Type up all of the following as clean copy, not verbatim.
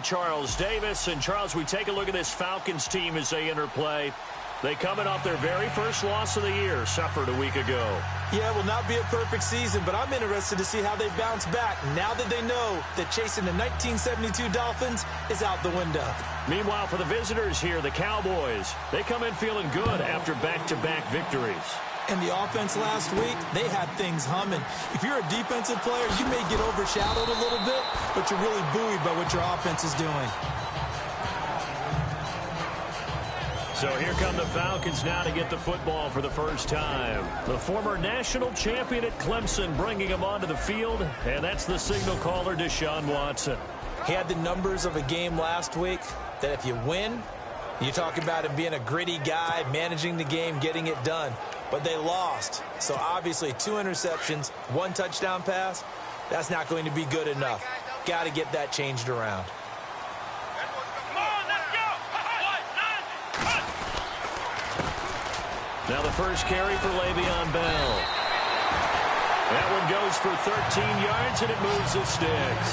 Charles Davis. And, Charles, we take a look at this Falcons team as they enter play. They coming off their very first loss of the year, suffered a week ago. Yeah, will not be a perfect season, but I'm interested to see how they bounce back now that they know that chasing the 1972 Dolphins is out the window. Meanwhile, for the visitors here, the Cowboys, they come in feeling good after back-to-back victories. And the offense last week, they had things humming. If you're a defensive player, you may get overshadowed a little bit, but you're really buoyed by what your offense is doing. So here come the Falcons now to get the football for the first time. The former national champion at Clemson bringing him onto the field, and that's the signal caller, Deshaun Watson. He had the numbers of a game last week that if you win, you talk about him being a gritty guy, managing the game, getting it done. But they lost. So obviously 2 interceptions, 1 touchdown pass, that's not going to be good enough. Got to get that changed around. Now the first carry for Le'Veon Bell. That one goes for 13 yards, and it moves the sticks.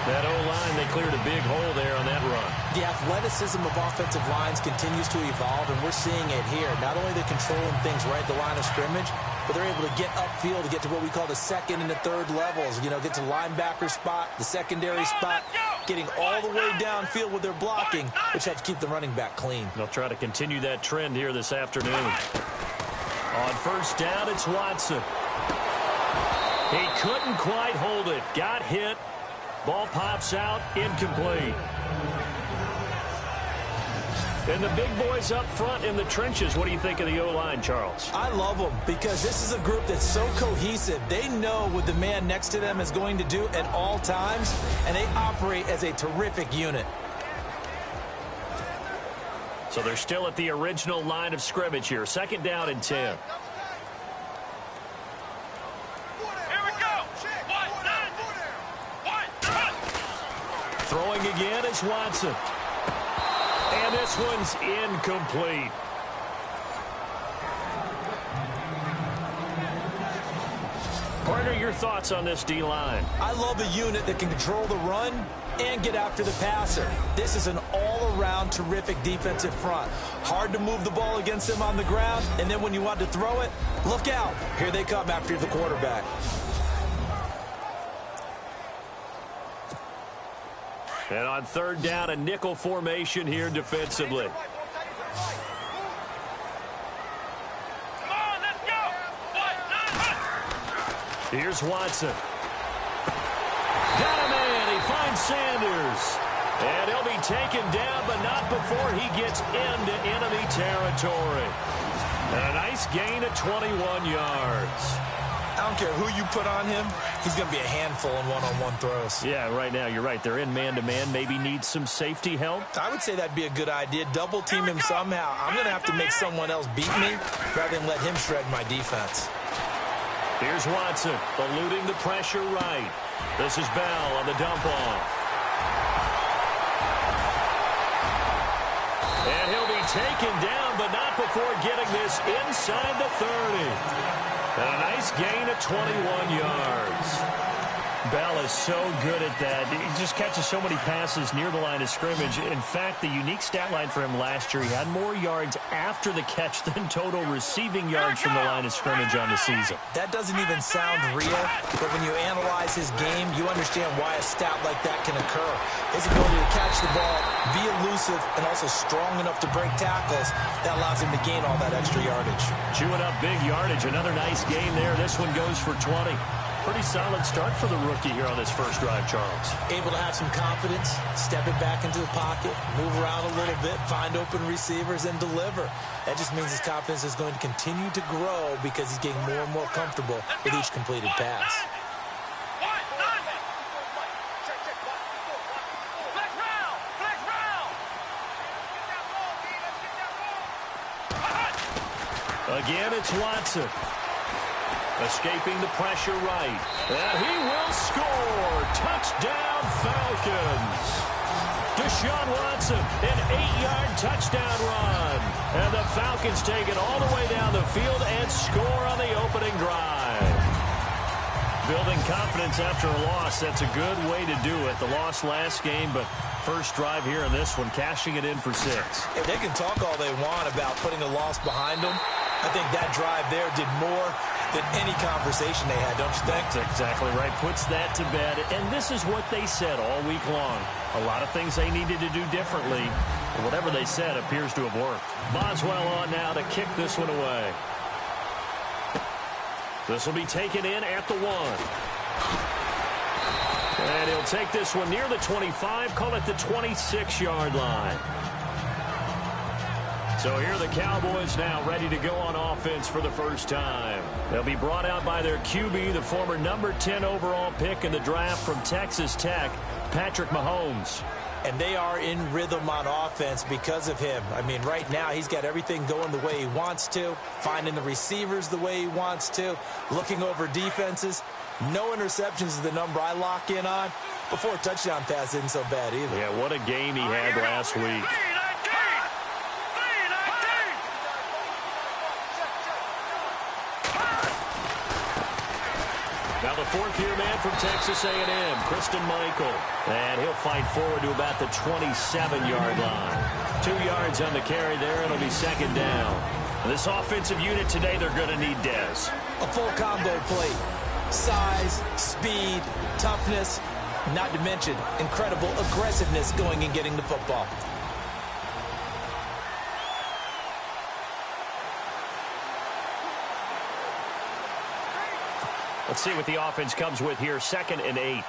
That O-line, they cleared a big hole there on that run. The athleticism of offensive lines continues to evolve, and we're seeing it here. Not only are they controlling things right at the line of scrimmage, but they're able to get upfield to get to what we call the second and the third levels. You know, get to linebacker spot, the secondary spot, getting all the way downfield with their blocking, which had to keep the running back clean. They'll try to continue that trend here this afternoon. On first down, it's Watson. He couldn't quite hold it. Got hit. Ball pops out, incomplete. And the big boys up front in the trenches. What do you think of the O-line, Charles? I love them because this is a group that's so cohesive. They know what the man next to them is going to do at all times, and they operate as a terrific unit. So they're still at the original line of scrimmage here. Second down and 10. Throwing again is Watson. And this one's incomplete. Partner, your thoughts on this D-line? I love a unit that can control the run and get after the passer. This is an all-around terrific defensive front. Hard to move the ball against them on the ground, and then when you want to throw it, look out. Here they come after the quarterback. And on third down, a nickel formation here defensively. Here's Watson. Got a man. He finds Sanders. And he'll be taken down, but not before he gets into enemy territory. And a nice gain of 21 yards. I don't care who you put on him. He's going to be a handful in one-on-one throws. Yeah, right now, you're right. They're in man-to-man. Maybe needs some safety help. I would say that'd be a good idea. Double team him somehow. I'm going to have to make someone else beat me rather than let him shred my defense. Here's Watson, eluding the pressure right. This is Bell on the dump-off. And he'll be taken down, but not before getting this inside the 30. And a nice gain of 21 yards. Bell is so good at that. He just catches so many passes near the line of scrimmage. In fact, the unique stat line for him last year, he had more yards after the catch than total receiving yards from the line of scrimmage on the season. That doesn't even sound real, but when you analyze his game, you understand why a stat like that can occur. His ability to catch the ball, be elusive, and also strong enough to break tackles, that allows him to gain all that extra yardage. Chewing up big yardage. Another nice gain there. This one goes for 20. Pretty solid start for the rookie here on this first drive, Charles. Able to have some confidence, step it back into the pocket, move around a little bit, find open receivers, and deliver. That just means his confidence is going to continue to grow because he's getting more and more comfortable with each completed pass. Again, it's Watson. Escaping the pressure right. And he will score. Touchdown, Falcons. Deshaun Watson, an 8-yard touchdown run. And the Falcons take it all the way down the field and score on the opening drive. Building confidence after a loss, that's a good way to do it. The loss last game, but first drive here in this one, cashing it in for 6. If they can talk all they want about putting a loss behind them, I think that drive there did more than any conversation they had, don't you think? That's exactly right. Puts that to bed. And this is what they said all week long. A lot of things they needed to do differently. Whatever they said appears to have worked. Boswell on now to kick this one away. This will be taken in at the 1. And he'll take this one near the 25, call it the 26-yard line. So here are the Cowboys now ready to go on offense for the first time. They'll be brought out by their QB, the former number 10 overall pick in the draft from Texas Tech, Patrick Mahomes. And they are in rhythm on offense because of him. I mean, right now, he's got everything going the way he wants to, finding the receivers the way he wants to, looking over defenses. No interceptions is the number I lock in on. Before a touchdown pass isn't so bad either. Yeah, what a game he had last week. Now the fourth-year man from Texas A&M, Christian Michael. And he'll fight forward to about the 27-yard line. 2 yards on the carry there. It'll be second down. This offensive unit today, they're going to need Dez. A full combo plate. Size, speed, toughness, not to mention incredible aggressiveness going and getting the football. Let's see what the offense comes with here. 2nd and 8.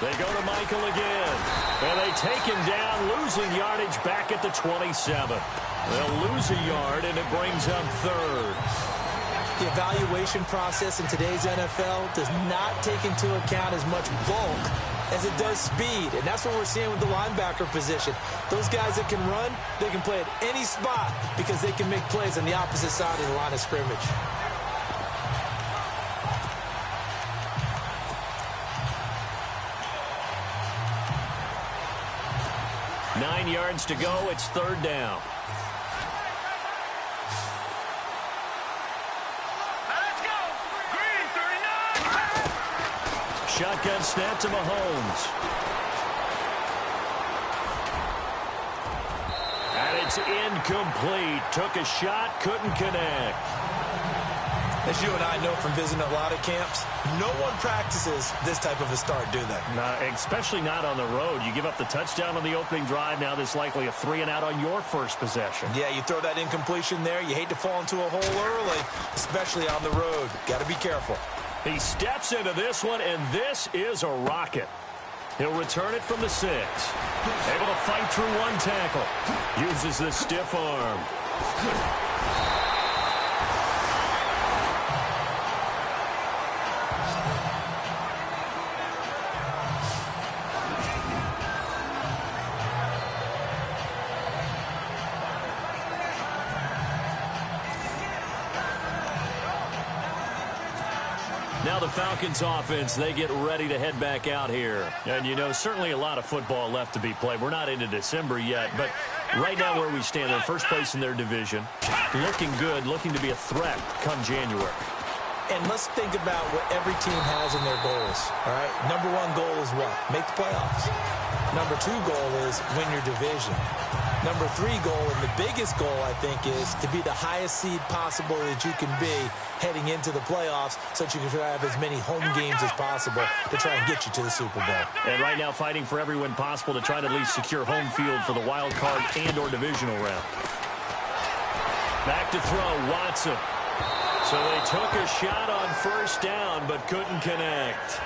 They go to Michael again. And they take him down, losing yardage back at the 27. They'll lose a yard, and it brings up 3rd. The evaluation process in today's NFL does not take into account as much bulk as it does speed, and that's what we're seeing with the linebacker position. Those guys that can run, they can play at any spot because they can make plays on the opposite side of the line of scrimmage. Nine yards to go. It's 3rd down. Shotgun snap to Mahomes. And it's incomplete. Took a shot, couldn't connect. As you and I know from visiting a lot of camps, no one practices this type of a start, do they? No, especially not on the road. You give up the touchdown on the opening drive. Now there's likely a 3-and-out on your first possession. Yeah, you throw that incompletion there. You hate to fall into a hole early, especially on the road. Got to be careful. He steps into this one, and this is a rocket. He'll return it from the 6. Able to fight through one tackle. Uses the stiff arm. Now the Falcons offense, they get ready to head back out here. And, you know, certainly a lot of football left to be played. We're not into December yet, but right now where we stand, they're first place in their division. Looking good, looking to be a threat come January. And let's think about what every team has in their goals, all right? Number 1 goal is what? Make the playoffs. Number 2 goal is win your division. Number 3 goal, and the biggest goal, I think, is to be the highest seed possible that you can be heading into the playoffs so that you can have as many home games as possible to try and get you to the Super Bowl. And right now fighting for every win possible to try to at least secure home field for the wild card and or divisional round. Back to throw, Watson. So they took a shot on first down but couldn't connect.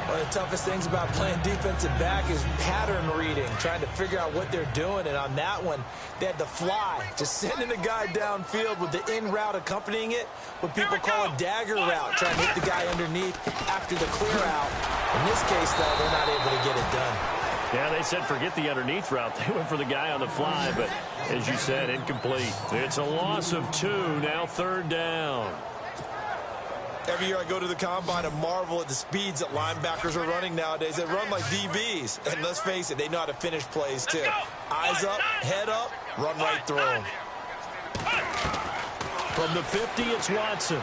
One of the toughest things about playing defensive back is pattern reading, trying to figure out what they're doing. And on that one, they had to fly, just sending a guy downfield with the in route accompanying it, what people call a dagger route, trying to hit the guy underneath after the clear out. In this case, though, they're not able to get it done. Yeah, they said forget the underneath route. They went for the guy on the fly, but as you said, incomplete. It's a loss of 2, now 3rd down. Every year I go to the combine and marvel at the speeds that linebackers are running nowadays. They run like DBs. And let's face it, they know how to finish plays too. Eyes up, head up, Run right through him. From the 50, it's Watson.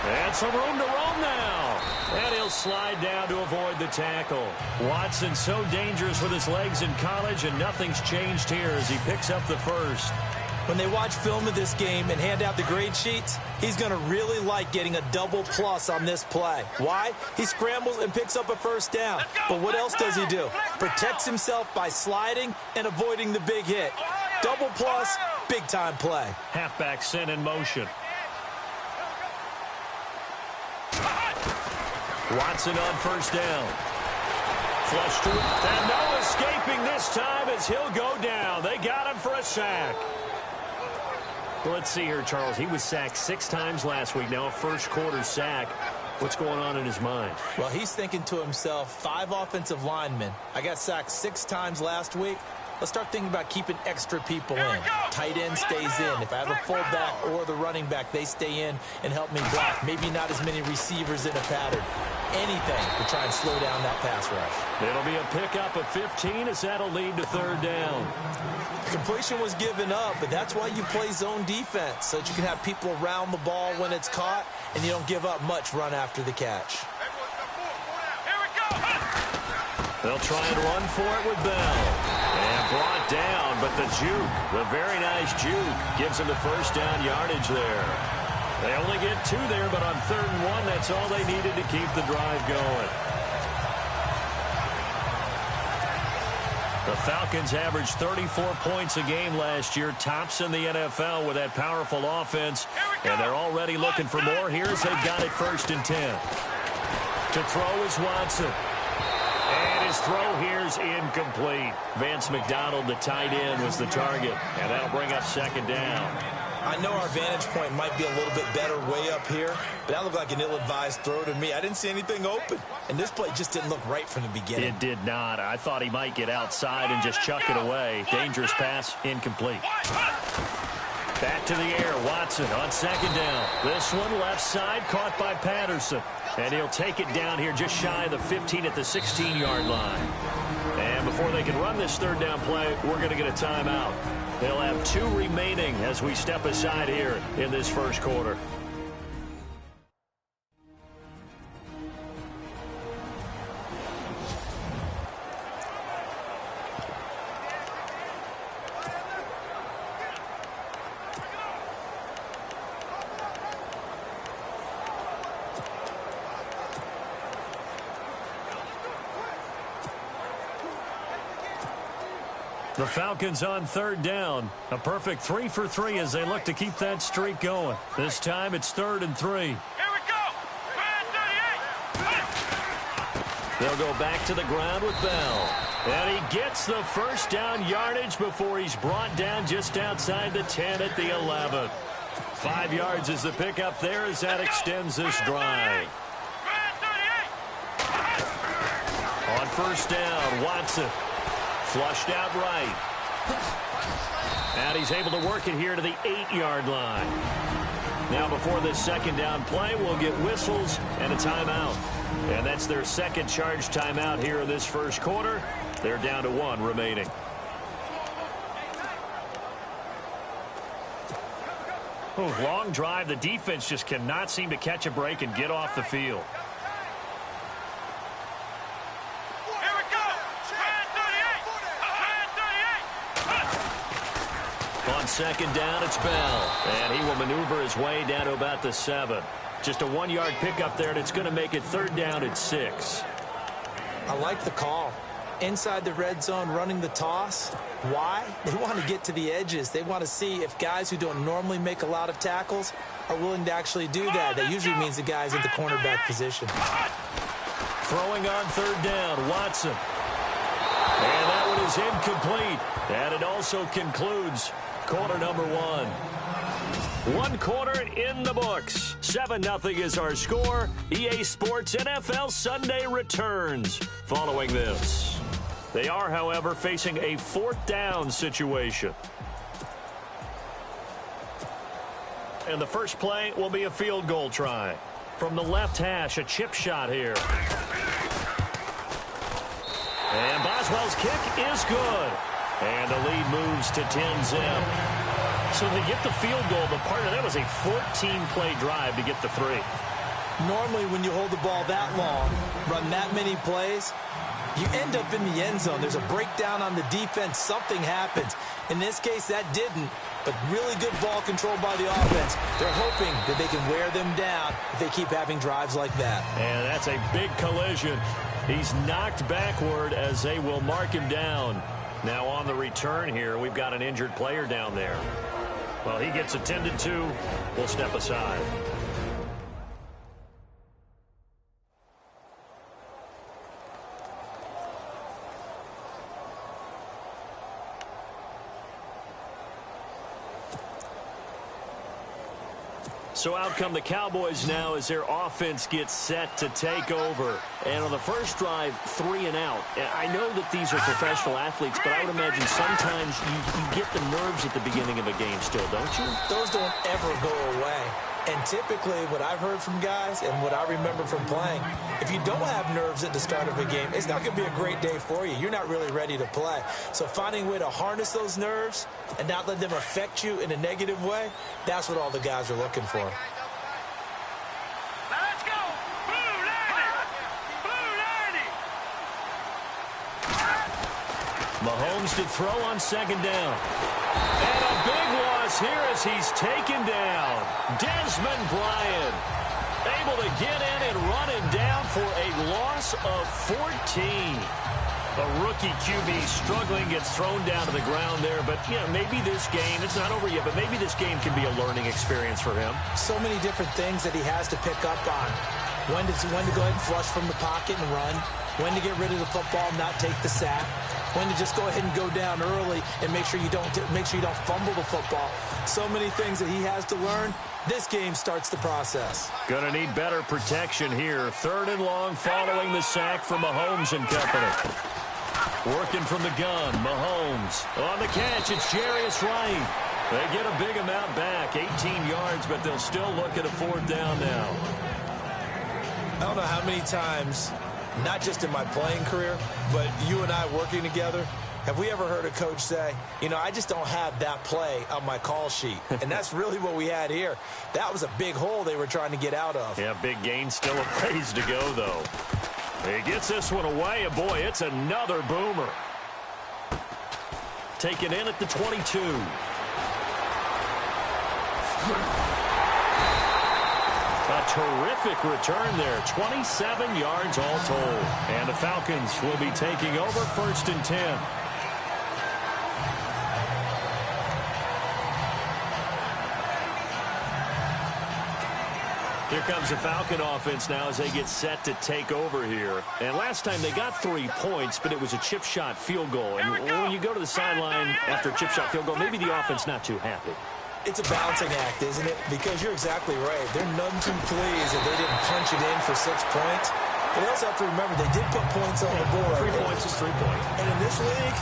And some room to roam now. And he'll slide down to avoid the tackle. Watson so dangerous with his legs in college, and nothing's changed here as he picks up the first. When they watch film of this game and hand out the grade sheets, he's going to really like getting a double plus on this play. Why? He scrambles and picks up a first down. But what else does he do? Protects himself by sliding and avoiding the big hit. Double plus, big-time play. Halfback sent in motion. Watson on first down. Flush to it. And no escaping this time as he'll go down. They got him for a sack. Well, let's see here, Charles. He was sacked 6 times last week. Now a first-quarter sack. What's going on in his mind? Well, he's thinking to himself, 5 offensive linemen. I got sacked 6 times last week. Let's start thinking about keeping extra people in. Tight end stays in. If I have a fullback or the running back, they stay in and help me block. Maybe not as many receivers in a pattern. Anything to try and slow down that pass rush. It'll be a pickup of 15 as that'll lead to third down. Completion was given up, but that's why you play zone defense, so that you can have people around the ball when it's caught, and you don't give up much run after the catch. They'll try and run for it with Bell. And brought down, but the juke, the very nice juke, gives him the first down yardage there. They only get 2 there, but on 3rd and 1, that's all they needed to keep the drive going. The Falcons averaged 34 points a game last year, tops in the NFL with that powerful offense, and they're already looking for more here as they've got it 1st and 10. To throw is Watson. And his throw here's incomplete. Vance McDonald, the tight end, was the target, and that'll bring up 2nd down. I know our vantage point might be a little bit better way up here, but that looked like an ill-advised throw to me. I didn't see anything open, and this play just didn't look right from the beginning. It did not. I thought he might get outside and just chuck it away. Dangerous pass, incomplete. Back to the air, Watson on 2nd down. This one left side, caught by Patterson. And he'll take it down here just shy of the 15 at the 16-yard line. And before they can run this 3rd down play, we're going to get a timeout. They'll have 2 remaining as we step aside here in this 1st quarter. The Falcons on 3rd down. A perfect 3 for 3 as they look to keep that streak going. This time it's 3rd and 3. Here we go. They'll go back to the ground with Bell. And he gets the first down yardage before he's brought down just outside the 10 at the 11. 5 yards is the pickup there as that extends this drive. On 1st down, Watson. Flushed out right. And he's able to work it here to the 8-yard line. Now before this 2nd down play, we'll get whistles and a timeout. And that's their 2nd charge timeout here in this 1st quarter. They're down to 1 remaining. Oh, long drive. The defense just cannot seem to catch a break and get off the field. On 2nd down, it's Bell. And he will maneuver his way down to about the 7. Just a 1-yard pickup there, and it's going to make it 3rd down at 6. I like the call. Inside the red zone, running the toss. Why? They want to get to the edges. They want to see if guys who don't normally make a lot of tackles are willing to actually do that. That usually means the guy's in the cornerback position. Throwing on 3rd down, Watson. And that one is incomplete. And it also concludes quarter number 1. 1 quarter in the books. 7-0 is our score. EA Sports NFL Sunday returns following this. They are, however, facing a 4th down situation. And the first play will be a field goal try. From the left hash, a chip shot here. And Boswell's kick is good. And the lead moves to 10-zip. So they get the field goal, but part of that was a 14-play drive to get the 3. Normally, when you hold the ball that long, run that many plays, you end up in the end zone. There's a breakdown on the defense. Something happens. In this case, that didn't, but really good ball control by the offense. They're hoping that they can wear them down if they keep having drives like that. And that's a big collision. He's knocked backward as they will mark him down. Now on the return here, we've got an injured player down there. Well, he gets attended to. We'll step aside. So out come the Cowboys now as their offense gets set to take over. And on the first drive, 3 and out. I know that these are professional athletes, but I would imagine sometimes you get the nerves at the beginning of a game still, don't you? Those don't ever go away. And typically what I've heard from guys and what I remember from playing, if you don't have nerves at the start of a game, it's not going to be a great day for you. You're not really ready to play. So finding a way to harness those nerves and not let them affect you in a negative way, that's what all the guys are looking for. Let's go! Blue 90! Blue 90! Mahomes to throw on second down. And a big loss here as he's taken down. Desmond Bryant able to get in and run him down for a loss of 14. A rookie QB struggling, gets thrown down to the ground there. But, yeah, maybe this game, it's not over yet, but maybe this game can be a learning experience for him. So many different things that he has to pick up on. When to go ahead and flush from the pocket and run. When to get rid of the football and not take the sack. When to just go ahead and go down early and make sure you don't fumble the football. So many things that he has to learn. This game starts the process. Gonna need better protection here. 3rd and long following the sack from Mahomes and company. Working from the gun, Mahomes. On the catch, it's Jarius Wright. They get a big amount back, 18 yards, but they'll still look at a 4th down now. I don't know how many times, not just in my playing career, but you and I working together, have we ever heard a coach say, you know, I just don't have that play on my call sheet. And that's really what we had here. That was a big hole they were trying to get out of. Yeah, big gain, still a ways to go, though. He gets this one away, and boy, it's another boomer. Taken in at the 22. A terrific return there. 27 yards all told. And the Falcons will be taking over 1st and 10. Here comes the Falcon offense now as they get set to take over here. And last time they got 3 points, but it was a chip shot field goal. And when you go to the sideline after a chip shot field goal, maybe the offense not too happy. It's a balancing act, isn't it? Because you're exactly right. They're none too pleased that they didn't punch it in for 6 points. But they also have to remember they did put points on the board. 3 points is 3 points. And in this league,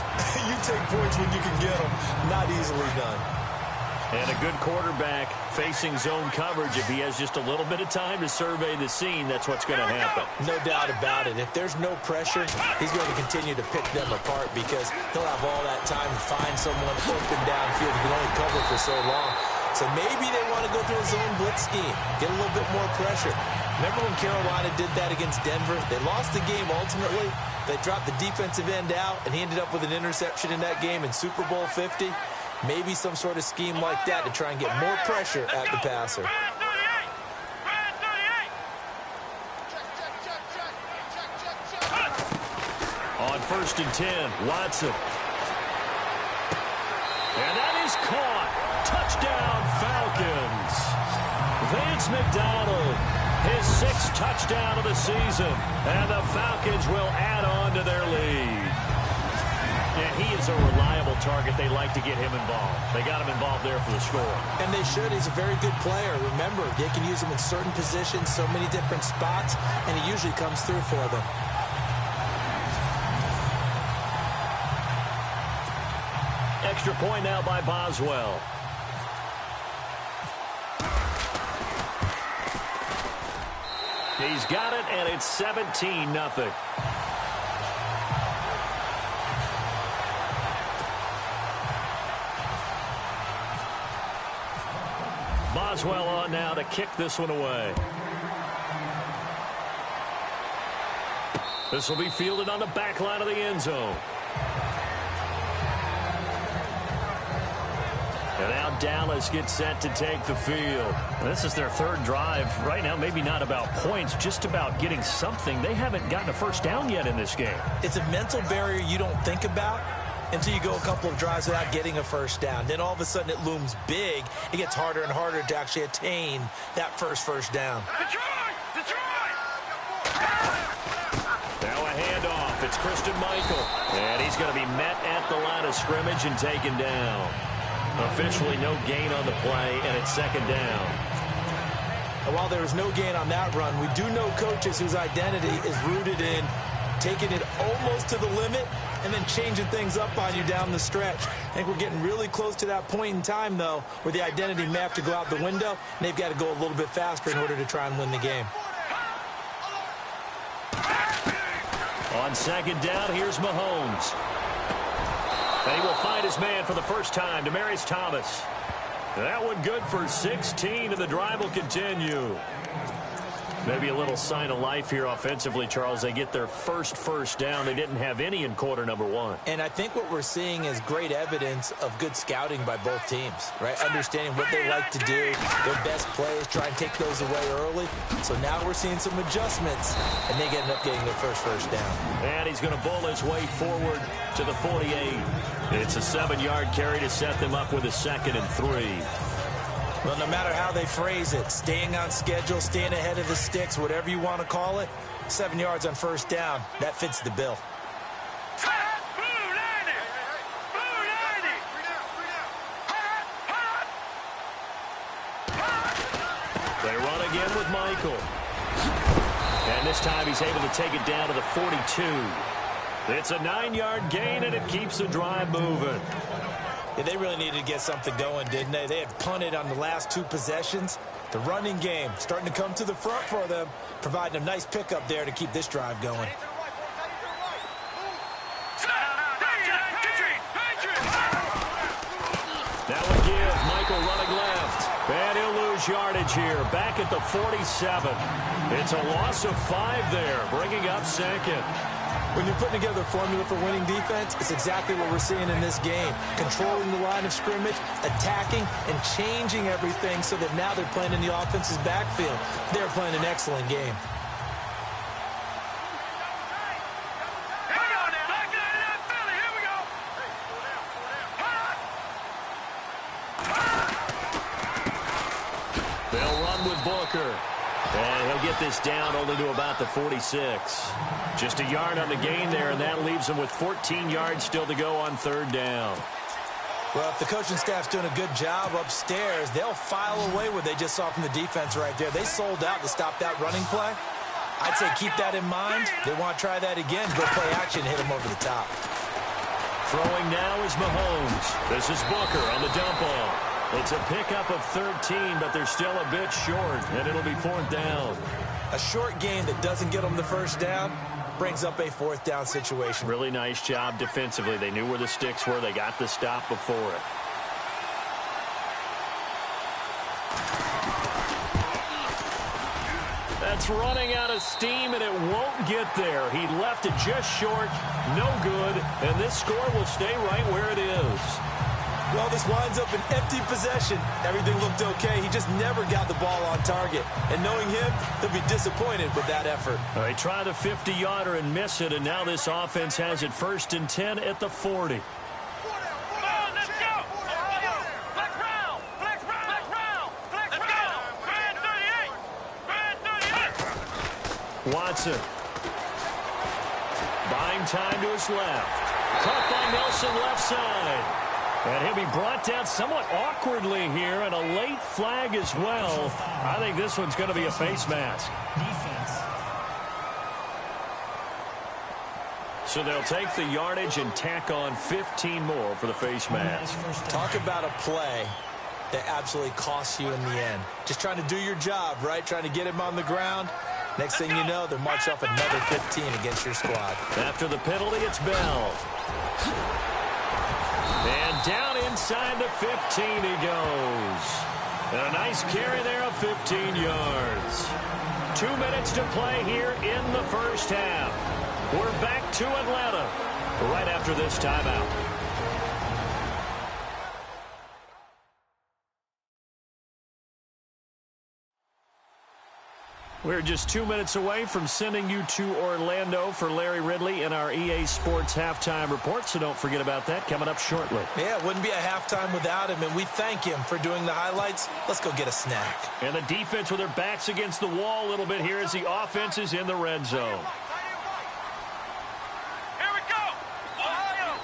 you take points when you can get them. Not easily done. And a good quarterback facing zone coverage. If he has just a little bit of time to survey the scene, that's what's going to happen. No doubt about it. If there's no pressure, he's going to continue to pick them apart because he'll have all that time to find someone open downfield who can only cover for so long. So maybe they want to go to a zone blitz scheme, get a little bit more pressure. Remember when Carolina did that against Denver? They lost the game ultimately. They dropped the defensive end out, and he ended up with an interception in that game in Super Bowl 50. Maybe some sort of scheme like that to try and get more pressure at the passer. On 1st and 10, Watson. And that is caught. Touchdown, Falcons. Vance McDonald, his 6th touchdown of the season. And the Falcons will add on to their lead. And he is a reliable target. They like to get him involved. They got him involved there for the score. And they should. He's a very good player. Remember, they can use him in certain positions, so many different spots, and he usually comes through for them. Extra point now by Boswell. He's got it, and it's 17-0. is well on now to kick this one away. This will be fielded on the back line of the end zone. And now Dallas gets set to take the field. This is their third drive. Right now, maybe not about points, just about getting something. They haven't gotten a first down yet in this game. It's a mental barrier you don't think about until you go a couple of drives without getting a first down. Then all of a sudden it looms big. It gets harder and harder to actually attain that first down. Now a handoff. It's Christian Michael. And he's going to be met at the line of scrimmage and taken down. Officially no gain on the play, and it's second down. And while there was no gain on that run, we do know coaches whose identity is rooted in taking it almost to the limit and then changing things up on you down the stretch. I think we're getting really close to that point in time, though, where the identity may have to go out the window, and they've got to go a little bit faster in order to try and win the game. On second down, here's Mahomes. And he will find his man for the first time, Demaryius Thomas. That one good for 16, and the drive will continue. Maybe a little sign of life here offensively, Charles. They get their first down. They didn't have any in quarter number one. And I think what we're seeing is great evidence of good scouting by both teams, right? Understanding what they like to do, their best plays, try and take those away early. So now we're seeing some adjustments, and they end up getting their first down. And he's going to bowl his way forward to the 48. It's a 7-yard carry to set them up with a 2nd and 3. Well, no matter how they phrase it, staying on schedule, staying ahead of the sticks, whatever you want to call it, 7 yards on first down, that fits the bill. They run again with Michael. And this time he's able to take it down to the 42. It's a 9-yard gain, and it keeps the drive moving. Yeah, they really needed to get something going, didn't they? They had punted on the last 2 possessions. The running game starting to come to the front for them, providing a nice pickup there to keep this drive going. That would give Michael running left. And he'll lose yardage here, back at the 47. It's a loss of 5 there, bringing up 2nd. When you're putting together a formula for winning defense, it's exactly what we're seeing in this game. Controlling the line of scrimmage, attacking, and changing everything so that now they're playing in the offense's backfield. They're playing an excellent game. They'll run with Booker. And he'll get this down only to about the 46. Just a yard on the gain there, and that leaves him with 14 yards still to go on 3rd down. Well, if the coaching staff's doing a good job upstairs, they'll file away what they just saw from the defense right there. They sold out to stop that running play. I'd say keep that in mind. They want to try that again, go play action, hit him over the top. Throwing now is Mahomes. This is Booker on the dump off. It's a pickup of 13, but they're still a bit short, and it'll be 4th down. A short gain that doesn't get them the first down brings up a 4th down situation. Really nice job defensively. They knew where the sticks were. They got the stop before it. That's running out of steam, and it won't get there. He left it just short, no good, and this score will stay right where it is. Well, this winds up an empty possession. Everything looked okay. He just never got the ball on target. And knowing him, he'll be disappointed with that effort. They try the 50-yarder and miss it, and now this offense has it 1st and 10 at the 40. Watson. Buying time to his left. Caught by Nelson left side. And he'll be brought down somewhat awkwardly here, and a late flag as well. I think this one's going to be a face mask. So they'll take the yardage and tack on 15 more for the face mask. Talk about a play that absolutely costs you in the end. Just trying to do your job, right? Trying to get him on the ground. Next thing you know, they'll march off another 15 against your squad. After the penalty, it's Bell. And down inside the 15 he goes. And a nice carry there of 15 yards. 2 minutes to play here in the first half. We're back to Atlanta right after this timeout. We're just 2 minutes away from sending you to Orlando for Larry Ridley in our EA Sports Halftime Report, so don't forget about that coming up shortly. Yeah, it wouldn't be a halftime without him, and we thank him for doing the highlights. Let's go get a snack. And the defense with their backs against the wall a little bit here as the offense is in the red zone. Here we go. Ohio.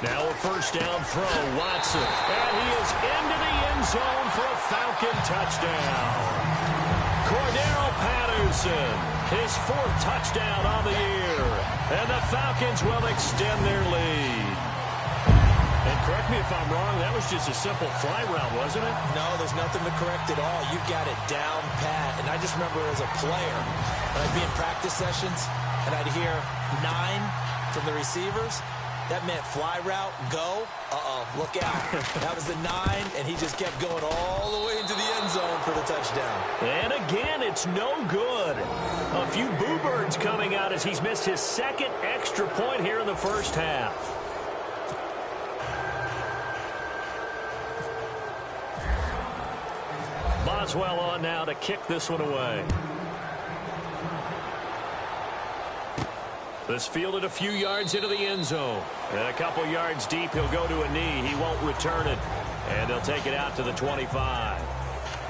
Now a first down throw, Watson. And he is into the end zone for a Falcon touchdown. Cordero Patterson, his 4th touchdown on the year. And the Falcons will extend their lead. And correct me if I'm wrong, that was just a simple fly route, wasn't it? No, there's nothing to correct at all. You've got it down pat. And I just remember as a player, when I'd be in practice sessions, and I'd hear 9 from the receivers. That meant fly route, go. Look out. That was the 9, and he just kept going all the way into the end zone for the touchdown. And again, it's no good. A few boo birds coming out as he's missed his 2nd extra point here in the first half. Boswell on now to kick this one away. This fielded a few yards into the end zone. And a couple yards deep, he'll go to a knee. He won't return it. And they'll take it out to the 25.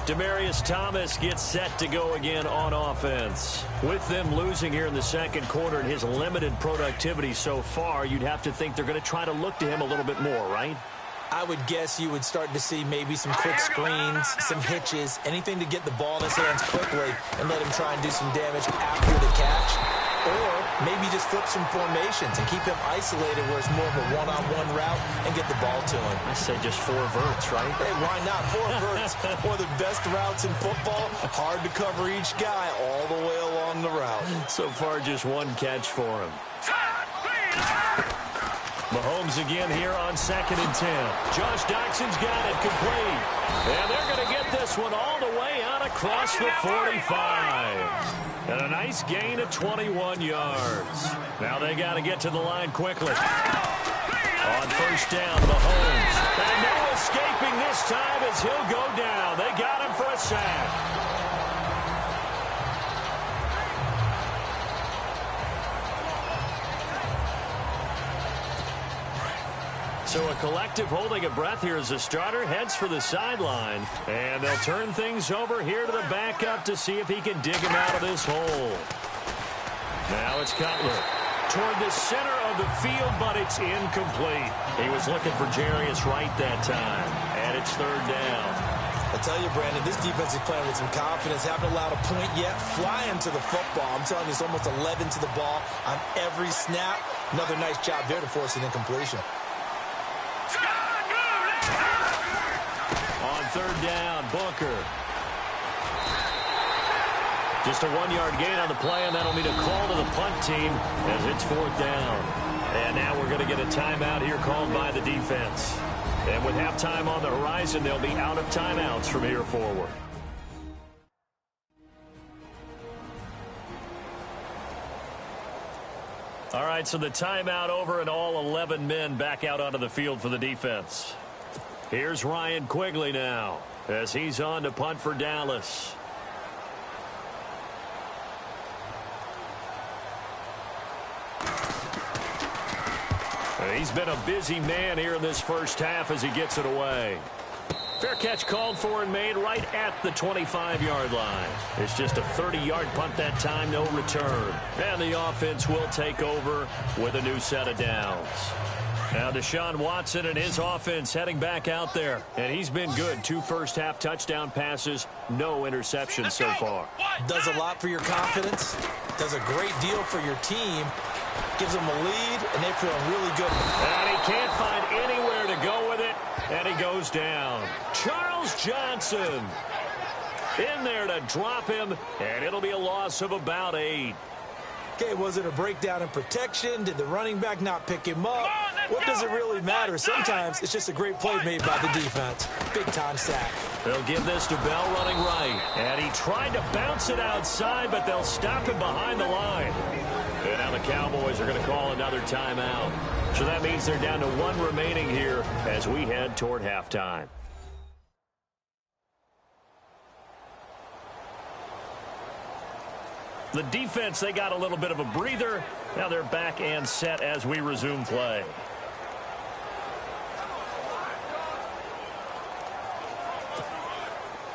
Demaryius Thomas gets set to go again on offense. With them losing here in the second quarter and his limited productivity so far, you'd have to think they're going to try to look to him a little bit more, right? I would guess you would start to see maybe some quick screens, some hitches, anything to get the ball in his hands quickly and let him try and do some damage after the catch. Or maybe just flip some formations and keep him isolated where it's more of a one-on-one route and get the ball to him. I say just 4 verts, right? Hey, why not? 4 verts. One of the best routes in football. Hard to cover each guy all the way along the route. So far, just 1 catch for him. Mahomes again here on 2nd and 10. Josh Doxson's got it complete. And they're going to get this one all the way out across the 45. And a nice gain of 21 yards. Now they got to get to the line quickly. On first down, Mahomes. And no escaping this time as he'll go down. They got him for a sack. So a collective holding of breath here as the starter heads for the sideline. And they'll turn things over here to the backup to see if he can dig him out of this hole. Now it's Cutler toward the center of the field, but it's incomplete. He was looking for Jarius Wright that time. And it's 3rd down. I tell you, Brandon, this defense is playing with some confidence. Haven't allowed a point yet. Flying to the football. I'm telling you, it's almost 11 to the ball on every snap. Another nice job there to force an incompletion. On 3rd down, Booker. Just a 1-yard gain on the play, and that'll mean a call to the punt team as it's 4th down. And now we're going to get a timeout here called by the defense. And with halftime on the horizon, they'll be out of timeouts from here forward. All right, so the timeout over and all 11 men back out onto the field for the defense. Here's Ryan Quigley now as he's on to punt for Dallas. He's been a busy man here in this first half as he gets it away. Fair catch called for and made right at the 25-yard line. It's just a 30-yard punt that time, no return. And the offense will take over with a new set of downs. Now Deshaun Watson and his offense heading back out there. And he's been good. 2 first-half touchdown passes, no interceptions so far. Does a lot for your confidence. Does a great deal for your team. Gives them a lead, and they feel really good. And he can't find anywhere to go with it. And he goes down. Charles Johnson in there to drop him, and it'll be a loss of about 8. Okay, was it a breakdown in protection? Did the running back not pick him up? What does it really matter? Sometimes it's just a great play made by the defense. Big-time sack. They'll give this to Bell running right. And he tried to bounce it outside, but they'll stop him behind the line. And now the Cowboys are going to call another timeout. So that means they're down to one remaining here as we head toward halftime. The defense, they got a little bit of a breather. Now they're back and set as we resume play.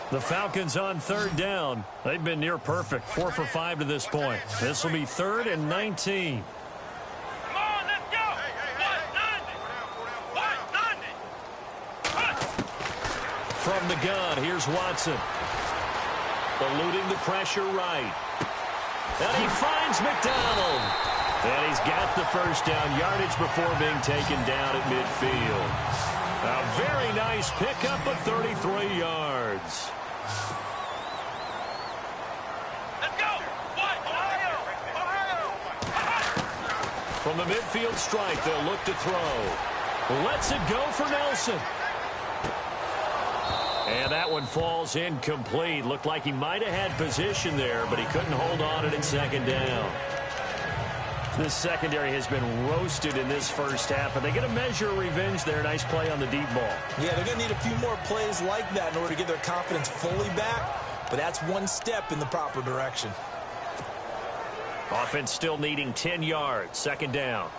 The Falcons on third down. They've been near perfect, 4 for 5 to this point. This will be 3rd and 19. Come on, let's go. From the gun, here's Watson. Eluding the pressure right. And he finds McDonald. And he's got the first down yardage before being taken down at midfield. A very nice pickup of 33 yards. Let's go. Ohio. From the midfield strike, they'll look to throw. Lets it go for Nelson. And that one falls incomplete. Looked like he might have had position there, but he couldn't hold on it in second down. This secondary has been roasted in this first half, but they get a measure of revenge there. Nice play on the deep ball. Yeah, they're going to need a few more plays like that in order to get their confidence fully back, but that's one step in the proper direction. Offense still needing 10 yards. Second down.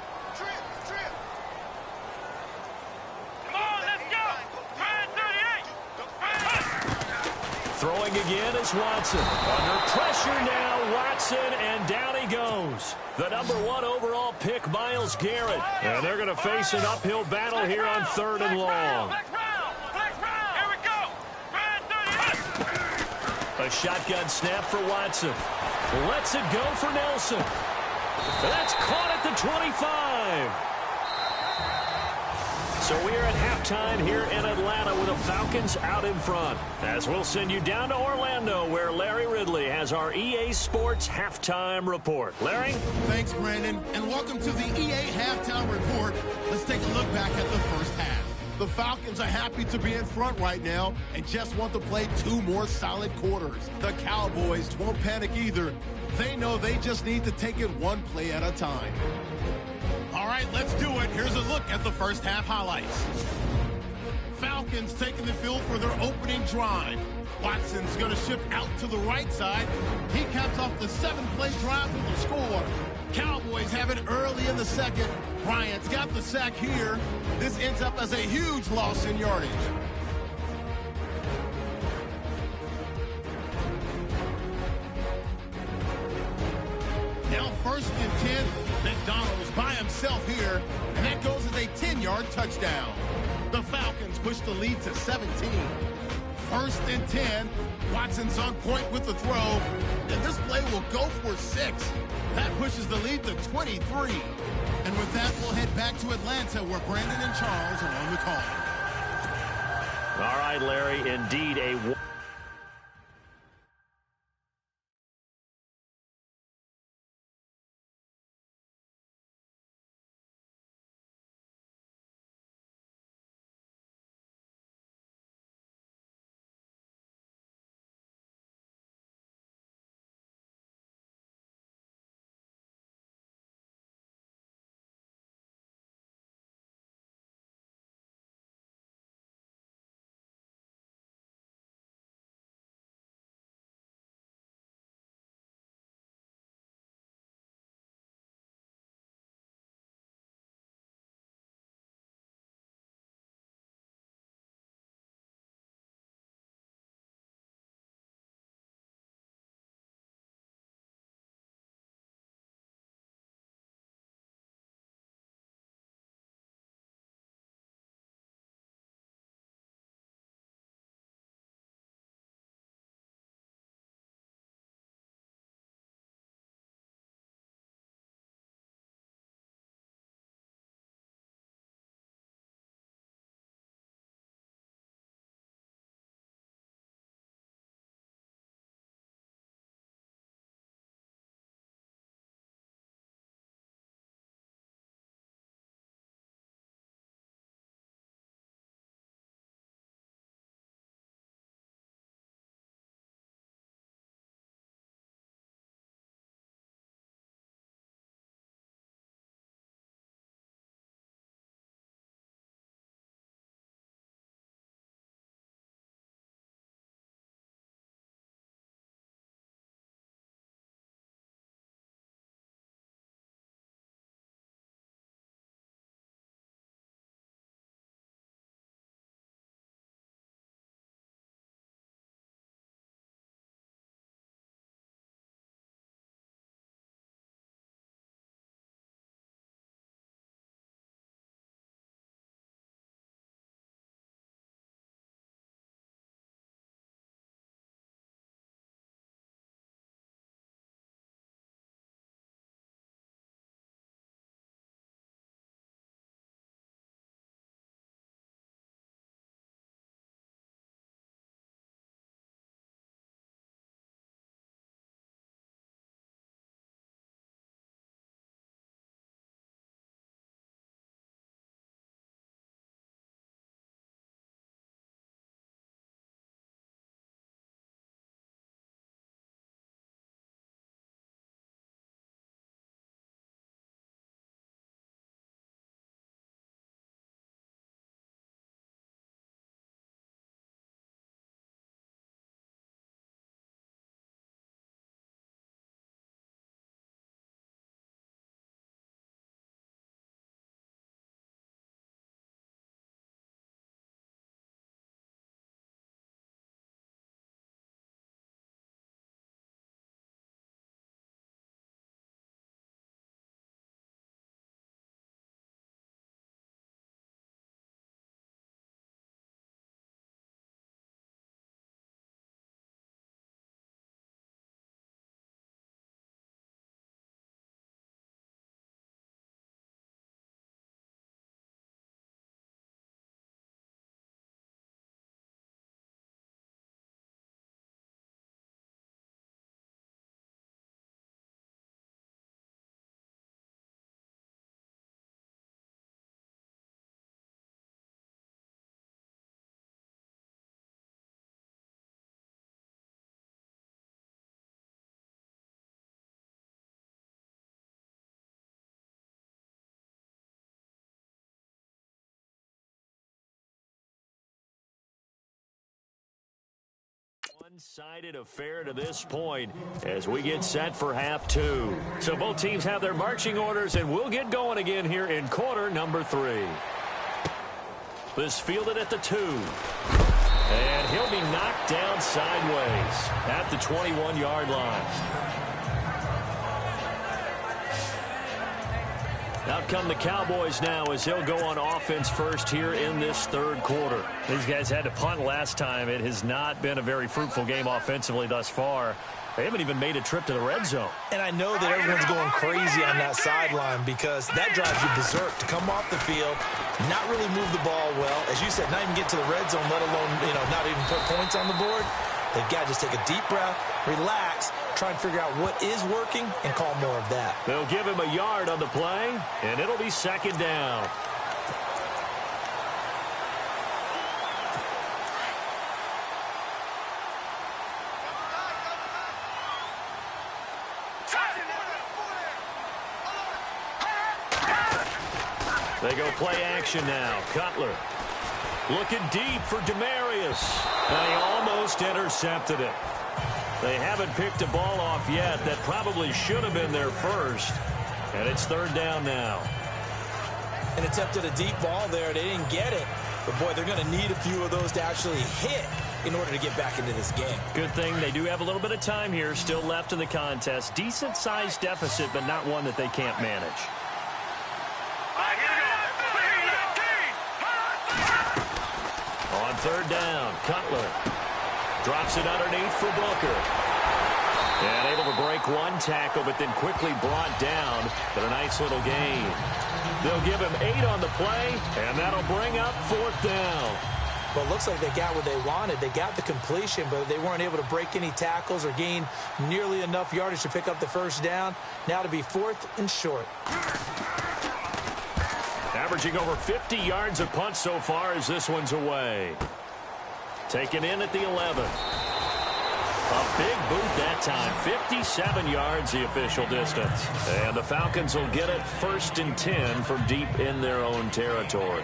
Throwing again is Watson. Under pressure now, Watson, and down he goes. The number 1 overall pick, Myles Garrett. And they're going to face an uphill battle here on 3rd and long. Here we go. A shotgun snap for Watson. Lets it go for Nelson. That's caught at the 25. So we are at halftime here in Atlanta with the Falcons out in front. As we'll send you down to Orlando where Larry Ridley has our EA Sports Halftime Report. Larry? Thanks, Brandon, and welcome to the EA Halftime Report. Let's take a look back at the first half. The Falcons are happy to be in front right now and just want to play 2 more solid quarters. The Cowboys won't panic either. They know they just need to take it 1 play at a time. All right, let's do it. Here's a look at the first half highlights. Falcons taking the field for their opening drive. Watson's going to shift out to the right side. He caps off the 7-play drive with the score. Cowboys have it early in the second. Bryant's got the sack here. This ends up as a huge loss in yardage. Now 1st and 10. McDonald's by himself here, and that goes as a 10-yard touchdown. The Falcons push the lead to 17. 1st and 10. Watson's on point with the throw, and this play will go for 6. That pushes the lead to 23. And with that, we'll head back to Atlanta where Brandon and Charles are on the call. All right, Larry, indeed a One-sided affair to this point as we get set for half two. So both teams have their marching orders, and we'll get going again here in quarter number 3. This fielded at the 2. And he'll be knocked down sideways at the 21-yard line. Out come the Cowboys now as he'll go on offense first here in this third quarter. These guys had to punt last time. It has not been a very fruitful game offensively thus far. They haven't even made a trip to the red zone. And I know that everyone's going crazy on that sideline because that drives you berserk to come off the field, not really move the ball well. As you said, not even get to the red zone, let alone, not even put points on the board. They've got to just take a deep breath, relax, try and figure out what is working, and call more of that. They'll give him a yard on the play, and it'll be second down. They go play action now. Cutler looking deep for Demarius. And he almost intercepted it. They haven't picked a ball off yet. That probably should have been their first. And it's third down now. And attempted a deep ball there. They didn't get it. But, boy, they're going to need a few of those to actually hit in order to get back into this game. Good thing they do have a little bit of time here still left in the contest. Decent-sized deficit, but not one that they can't manage. On third down, Cutler drops it underneath for Booker. And able to break one tackle, but then quickly brought down. But a nice little gain. They'll give him 8 on the play, and that'll bring up fourth down. Well, it looks like they got what they wanted. They got the completion, but they weren't able to break any tackles or gain nearly enough yardage to pick up the first down. Now to be fourth and short. Averaging over 50 yards a punt so far as this one's away. Taken in at the 11th. A big boot that time. 57 yards the official distance. And the Falcons will get it 1st and 10 from deep in their own territory.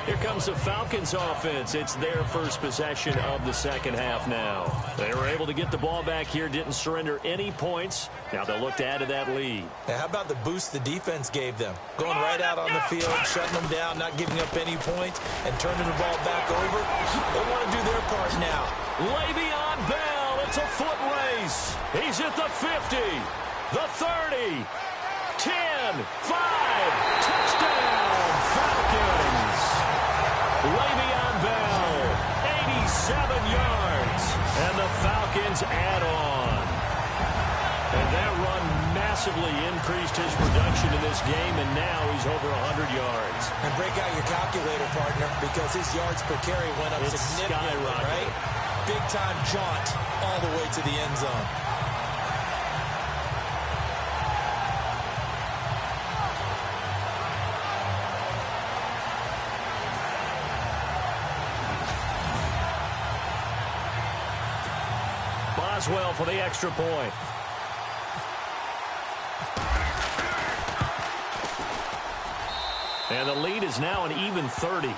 Here comes the Falcons offense. It's their first possession of the second half now. They were able to get the ball back here, didn't surrender any points. Now they'll look to add to that lead. Now, how about the boost the defense gave them? Going right out on the field, shutting them down, not giving up any points, and turning the ball back over. They want to do their part now. Le'Veon Bell, it's a foot race. He's at the 50, the 30, 10, 5, touchdown, Falcons. Le'Veon Bell, 87 yards, and the Falcons add on. And that run massively increased his production in this game, and now he's over 100 yards. And break out your calculator, partner, because his yards per carry went up significantly, right? Big-time jaunt all the way to the end zone. Boswell for the extra point. And the lead is now an even 30.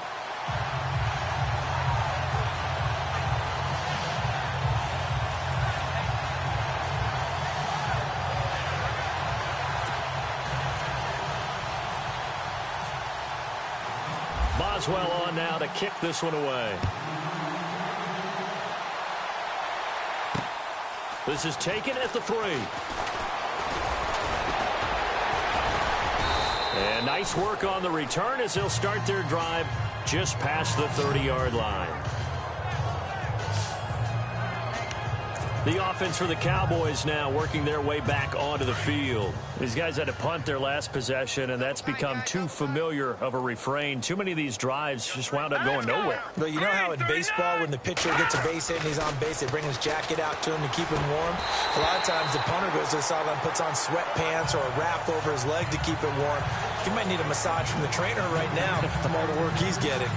Boswell on now to kick this one away. This is taken at the 3. And nice work on the return as they'll start their drive just past the 30-yard line. The offense for the Cowboys now working their way back onto the field. These guys had to punt their last possession, and that's become too familiar of a refrain. Too many of these drives just wound up going nowhere. But you know how in baseball, when the pitcher gets a base hit and he's on base, they bring his jacket out to him to keep him warm? A lot of times the punter goes to the sideline, puts on sweatpants or a wrap over his leg to keep it warm. He might need a massage from the trainer right now from all the work he's getting.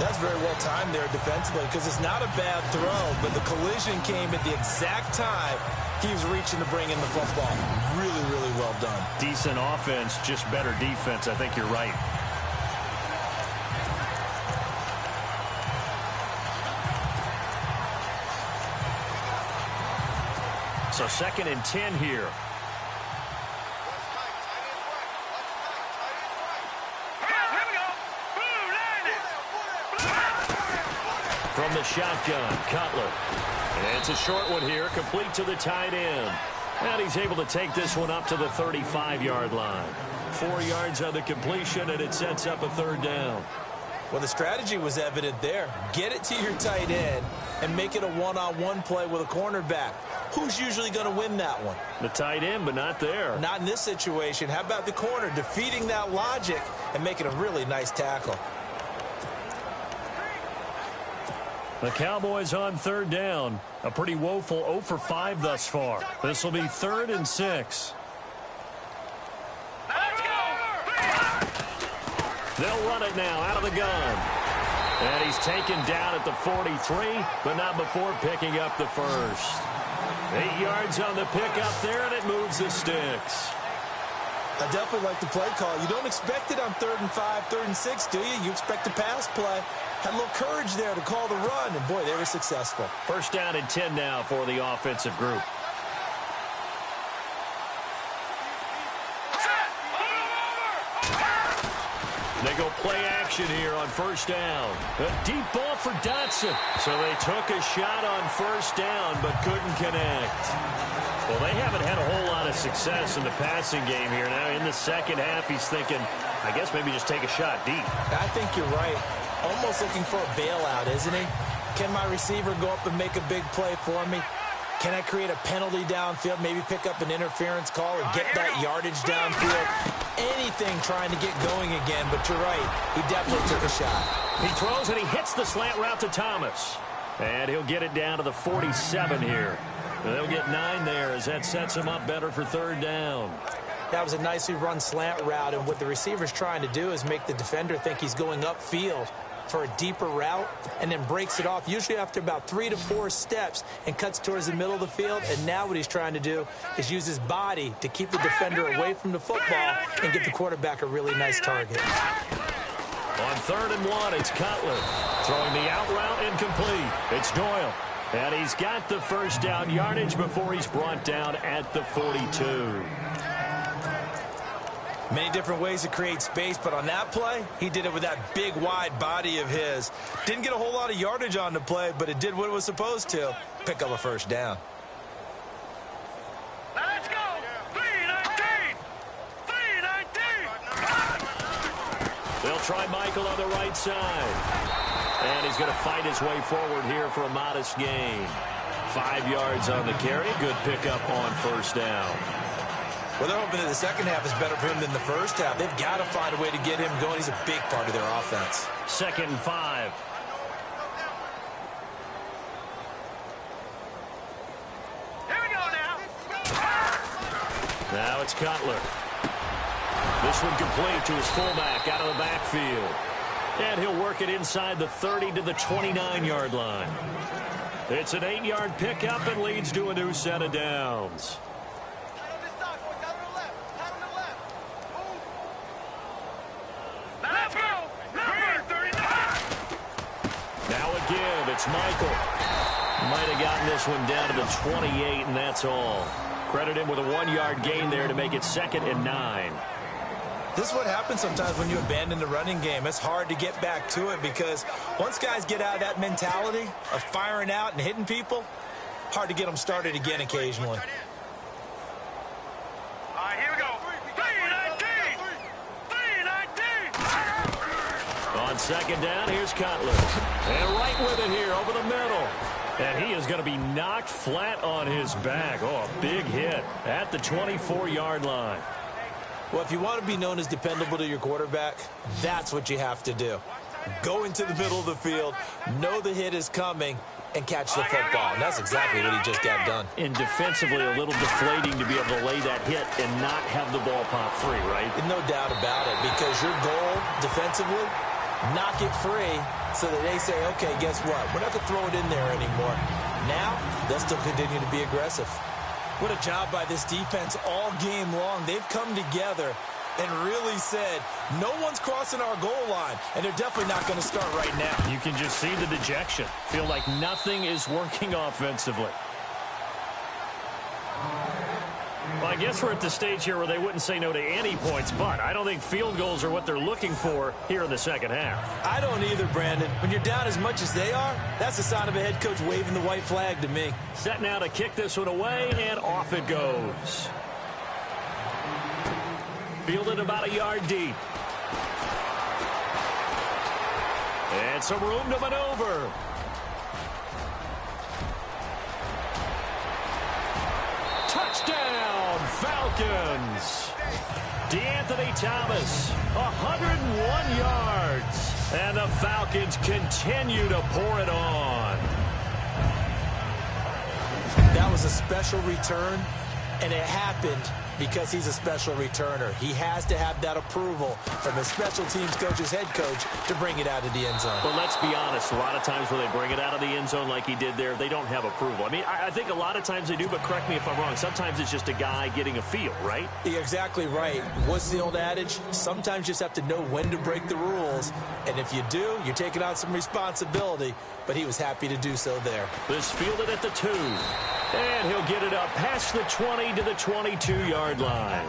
That's very well timed there defensively because it's not a bad throw, but the collision came at the exact time he was reaching to bring in the football. Really, really well done. Decent offense, just better defense. I think you're right. So 2nd and 10 here. From the shotgun, Cutler. And it's a short one here, complete to the tight end. And he's able to take this one up to the 35-yard line. 4 yards on the completion, and it sets up a 3rd down. Well, the strategy was evident there. Get it to your tight end and make it a one-on-one play with a cornerback. Who's usually going to win that one? The tight end, but not there. Not in this situation. How about the corner defeating that logic and making a really nice tackle? The Cowboys on 3rd down. A pretty woeful 0 for 5 thus far. This will be 3rd and 6. They'll run it now out of the gun. And he's taken down at the 43, but not before picking up the first. 8 yards on the pickup there, and it moves the sticks. I definitely like the play call. You don't expect it on 3rd and 5, 3rd and 6, do you? You expect a pass play. Had a little courage there to call the run, and boy, they were successful. 1st down and 10 now for the offensive group. They go play action here on 1st down. A deep ball for Dotson. So they took a shot on 1st down, but couldn't connect. Well, they haven't had a whole lot of success in the passing game here. Now in the 2nd half, he's thinking, I guess maybe just take a shot deep. I think you're right. Almost looking for a bailout, isn't he? Can my receiver go up and make a big play for me? Can I create a penalty downfield, maybe pick up an interference call or get that yardage downfield? Anything trying to get going again, but you're right. He definitely took a shot. He throws and he hits the slant route to Thomas. And he'll get it down to the 47 here. And they'll get 9 there as that sets him up better for 3rd down. That was a nicely run slant route, and what the receiver's trying to do is make the defender think he's going upfield for a deeper route and then breaks it off, usually after about 3 to 4 steps, and cuts towards the middle of the field. And now what he's trying to do is use his body to keep the defender away from the football and give the quarterback a really nice target. On 3rd and 1, it's Cutler. Throwing the out route incomplete. It's Doyle. And he's got the 1st down yardage before he's brought down at the 42. Many different ways to create space, but on that play, he did it with that big, wide body of his. Didn't get a whole lot of yardage on the play, but it did what it was supposed to. Pick up a 1st down. Let's go! 3-19! 3-19! They'll try Michael on the right side. And he's going to fight his way forward here for a modest gain. 5 yards on the carry. Good pickup on 1st down. Well, they're hoping that the 2nd half is better for him than the 1st half. They've got to find a way to get him going. He's a big part of their offense. 2nd and 5. Here we go now. Now it's Cutler. This one complete to his fullback out of the backfield. And he'll work it inside the 30 to the 29-yard line. It's an 8-yard pickup and leads to a new set of downs. Let's go! Number 39! Now again, it's Michael. Might have gotten this one down to the 28, and that's all. Credit him with a 1-yard gain there to make it 2nd and 9. This is what happens sometimes when you abandon the running game. It's hard to get back to it because once guys get out of that mentality of firing out and hitting people, hard to get them started again occasionally. All right, here we go. 3-19! 3-19! On 2nd down, here's Cutler. And right with it here over the middle. And he is going to be knocked flat on his back. Oh, a big hit at the 24-yard line. Well, if you want to be known as dependable to your quarterback, that's what you have to do. Go into the middle of the field, know the hit is coming, and catch the football. And that's exactly what he just got done. And defensively, a little deflating to be able to lay that hit and not have the ball pop free, right? No doubt about it, because your goal defensively, knock it free so that they say, okay, guess what? We're not going to throw it in there anymore. Now, they'll still continue to be aggressive. What a job by this defense all game long. They've come together and really said, no one's crossing our goal line, and they're definitely not going to start right now. You can just see the dejection. Feel like nothing is working offensively. Well, I guess we're at the stage here where they wouldn't say no to any points, but I don't think field goals are what they're looking for here in the second half. I don't either, Brandon. When you're down as much as they are, that's a sign of a head coach waving the white flag to me. Set now to kick this one away, and off it goes. Fielded about a yard deep. And some room to maneuver. Touchdown, Falcons. DeAnthony Thomas, 101 yards. And the Falcons continue to pour it on. That was a special return, and it happened because he's a special returner. He has to have that approval from his special teams coach's head coach to bring it out of the end zone. But let's be honest, a lot of times when they bring it out of the end zone like he did there, they don't have approval. I mean, I think a lot of times they do, but correct me if I'm wrong. Sometimes it's just a guy getting a feel, right? You're exactly right. What's the old adage? Sometimes you just have to know when to break the rules. And if you do, you're taking on some responsibility. But he was happy to do so there. This fielded at the 2. And he'll get it up past the 20 to the 22-yard line.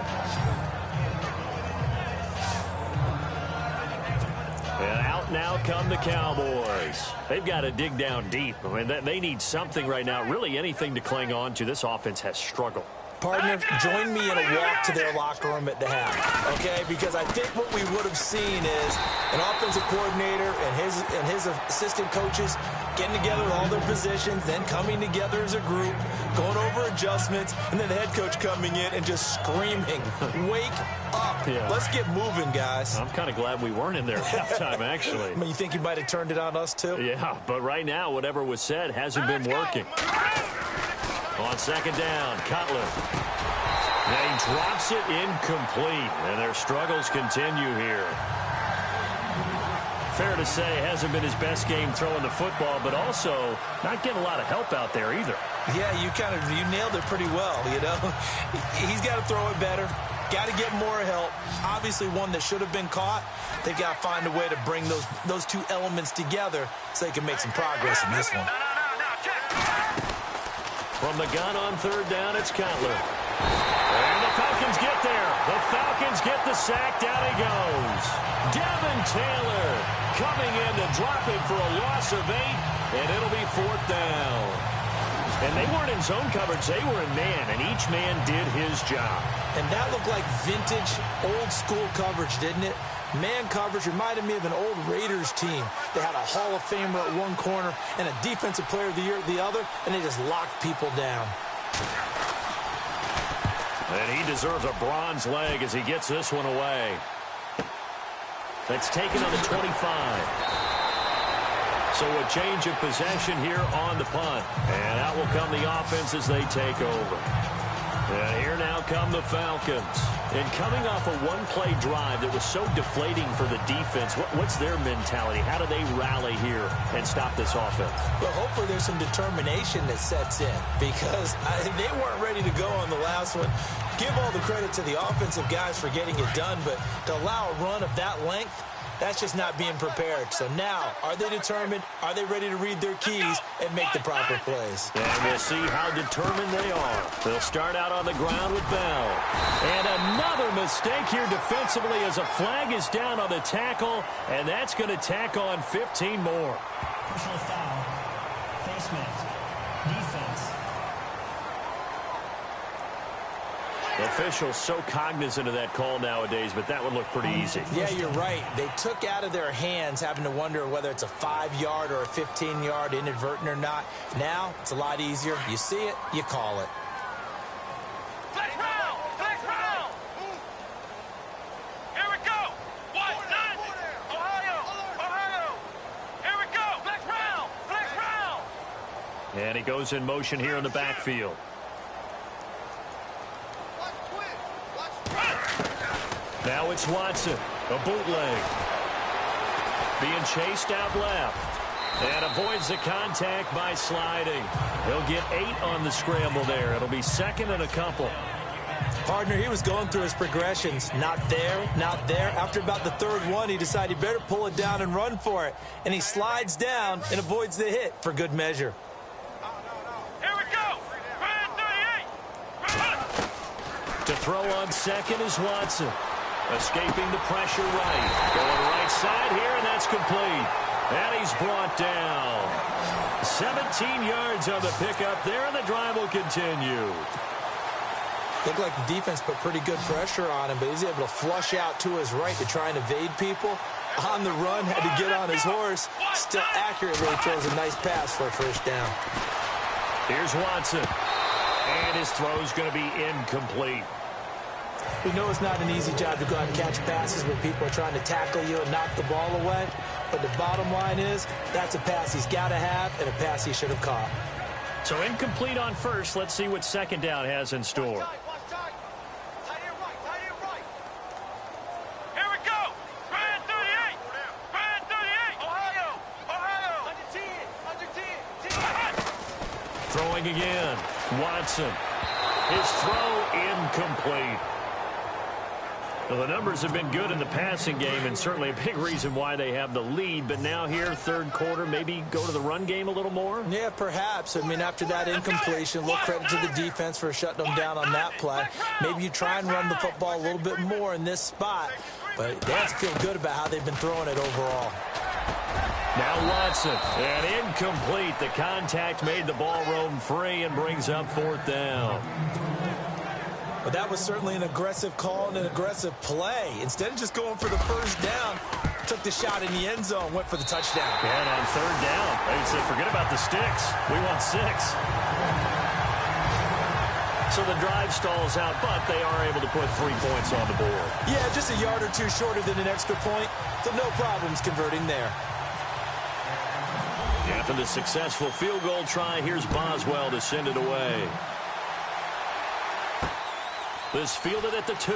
And out now come the Cowboys. They've got to dig down deep. I mean, they need something right now, really anything to cling on to. This offense has struggled. Partner, join me in a walk to their locker room at the half, okay? Because I think what we would have seen is an offensive coordinator and his assistant coaches getting together with all their positions, then coming together as a group, going over adjustments, and then the head coach coming in and just screaming, wake up. Yeah. Let's get moving, guys. I'm kind of glad we weren't in there at halftime, actually. I mean, you think you might have turned it on us, too? Yeah, but right now, whatever was said hasn't been working. On second down, Cutler. And he drops it incomplete, and their struggles continue here. Fair to say, hasn't been his best game throwing the football, but also not getting a lot of help out there either. Yeah, you nailed it pretty well, you know. He's got to throw it better. Got to get more help. Obviously one that should have been caught. They've got to find a way to bring those two elements together so they can make some progress in this one. From the gun on third down, it's Cutler. And the Falcons get there. The Falcons get the sack. Down he goes. Devin Taylor coming in to drop it for a loss of 8, and it'll be fourth down. And they weren't in zone coverage. They were in man, and each man did his job. And that looked like vintage, old-school coverage, didn't it? Man coverage reminded me of an old Raiders team. They had a Hall of Famer at one corner and a Defensive Player of the Year at the other, and they just locked people down. And he deserves a bronze leg as he gets this one away. That's taken on the 25. So a change of possession here on the punt. And out will come the offense as they take over. And here now come the Falcons. And coming off a one-play drive that was so deflating for the defense, what's their mentality? How do they rally here and stop this offense? Well, hopefully there's some determination that sets in because they weren't ready to go on the last one. Give all the credit to the offensive guys for getting it done, but to allow a run of that length, that's just not being prepared. So now, are they determined? Are they ready to read their keys and make the proper plays? And we'll see how determined they are. They'll start out on the ground with Bell. And another mistake here defensively as a flag is down on the tackle, and that's going to tack on 15 more. Personal foul. Face mask. Defense. The officials so cognizant of that call nowadays, but that would look pretty easy. Yeah, you're right. They took out of their hands having to wonder whether it's a 5-yard or a 15-yard inadvertent or not. Now, it's a lot easier. You see it, you call it. Flex round! Flex round! Here we go! 1-9! Ohio! Here we go! Flex round! Flex round! And he goes in motion here in the backfield. Now it's Watson, a bootleg. Being chased out left. And avoids the contact by sliding. He'll get 8 on the scramble there. It'll be second and a couple. Partner, he was going through his progressions. Not there, not there. After about the third one, he decided he better pull it down and run for it. And he slides down and avoids the hit for good measure. Here we go! Brand 38! To throw on second is Watson. Escaping the pressure right. Going right side here, and that's complete. And he's brought down. 17 yards on the pickup there, and the drive will continue. Looked like the defense put pretty good pressure on him, but he's able to flush out to his right to try and evade people. On the run, had to get on his horse. Still accurately throws a nice pass for a first down. Here's Watson. And his throw's going to be incomplete. We know it's not an easy job to go out and catch passes when people are trying to tackle you and knock the ball away. But the bottom line is, that's a pass he's got to have and a pass he should have caught. So incomplete on first. Let's see what second down has in store. Here we go. Brand 38. Brand 38. Ohio. Under 10. Throwing again. Watson. His throw incomplete. Well, the numbers have been good in the passing game, and certainly a big reason why they have the lead. But now here, third quarter, maybe go to the run game a little more? Yeah, perhaps. I mean, after that incompletion, a little credit to the defense for shutting them down on that play. Maybe you try and run the football a little bit more in this spot. But they have to feel good about how they've been throwing it overall. Now Watson, and incomplete. The contact made the ball roam free and brings up fourth down. But that was certainly an aggressive call and an aggressive play. Instead of just going for the first down, took the shot in the end zone, went for the touchdown. And on third down, they said, forget about the sticks. We want 6. So the drive stalls out, but they are able to put 3 points on the board. Yeah, just a yard or two shorter than an extra point, so no problems converting there. After the successful field goal try, here's Boswell to send it away. This fielded at the 2.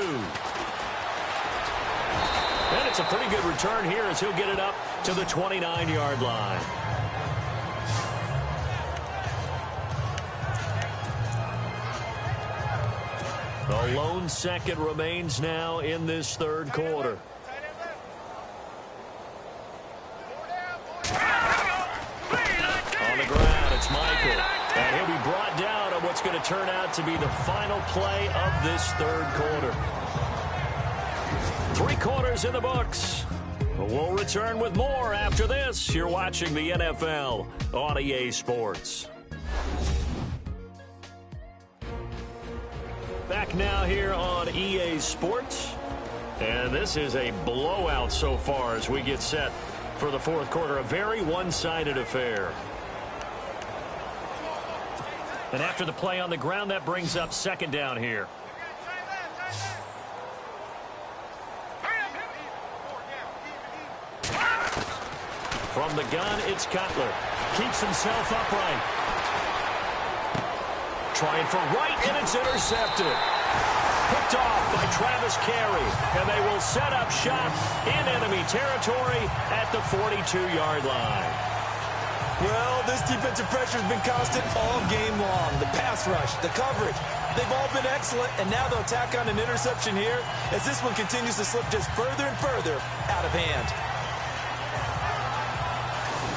And it's a pretty good return here as he'll get it up to the 29-yard line. The lone second remains now in this third quarter. On the ground, it's Michael. And he'll be brought down on what's going to turn out to be the final play of this third quarter. 3 quarters in the books. We'll return with more after this. You're watching the NFL on EA Sports. Back now here on EA Sports. And this is a blowout so far as we get set for the fourth quarter. A very one-sided affair. And after the play on the ground, that brings up second down here. From the gun, it's Cutler. Keeps himself upright. Trying for right, and it's intercepted. Picked off by Travis Carey, and they will set up shop in enemy territory at the 42-yard line. Well, this defensive pressure has been constant all game long. The pass rush, the coverage, they've all been excellent, and now they'll tack on an interception here as this one continues to slip just further and further out of hand.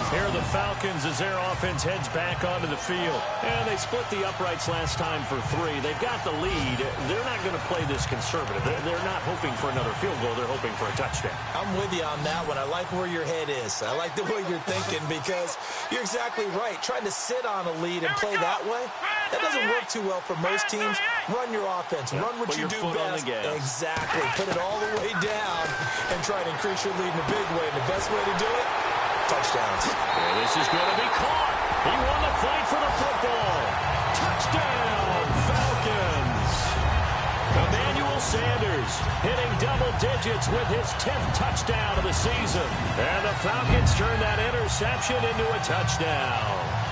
Here are the Falcons as their offense heads back onto the field. And they split the uprights last time for 3. They've got the lead. They're not going to play this conservative. They're not hoping for another field goal. They're hoping for a touchdown. I'm with you on that one. I like where your head is. I like the way you're thinking because you're exactly right. Trying to sit on a lead and play that way, that doesn't work too well for most teams. Run your offense. Run what you do best. Exactly. Put it all the way down and try to increase your lead in a big way. And the best way to do it, touchdowns. And this is going to be caught. He won the fight for the football. Touchdown, Falcons. Emmanuel Sanders hitting double digits with his 10th touchdown of the season. And the Falcons turn that interception into a touchdown.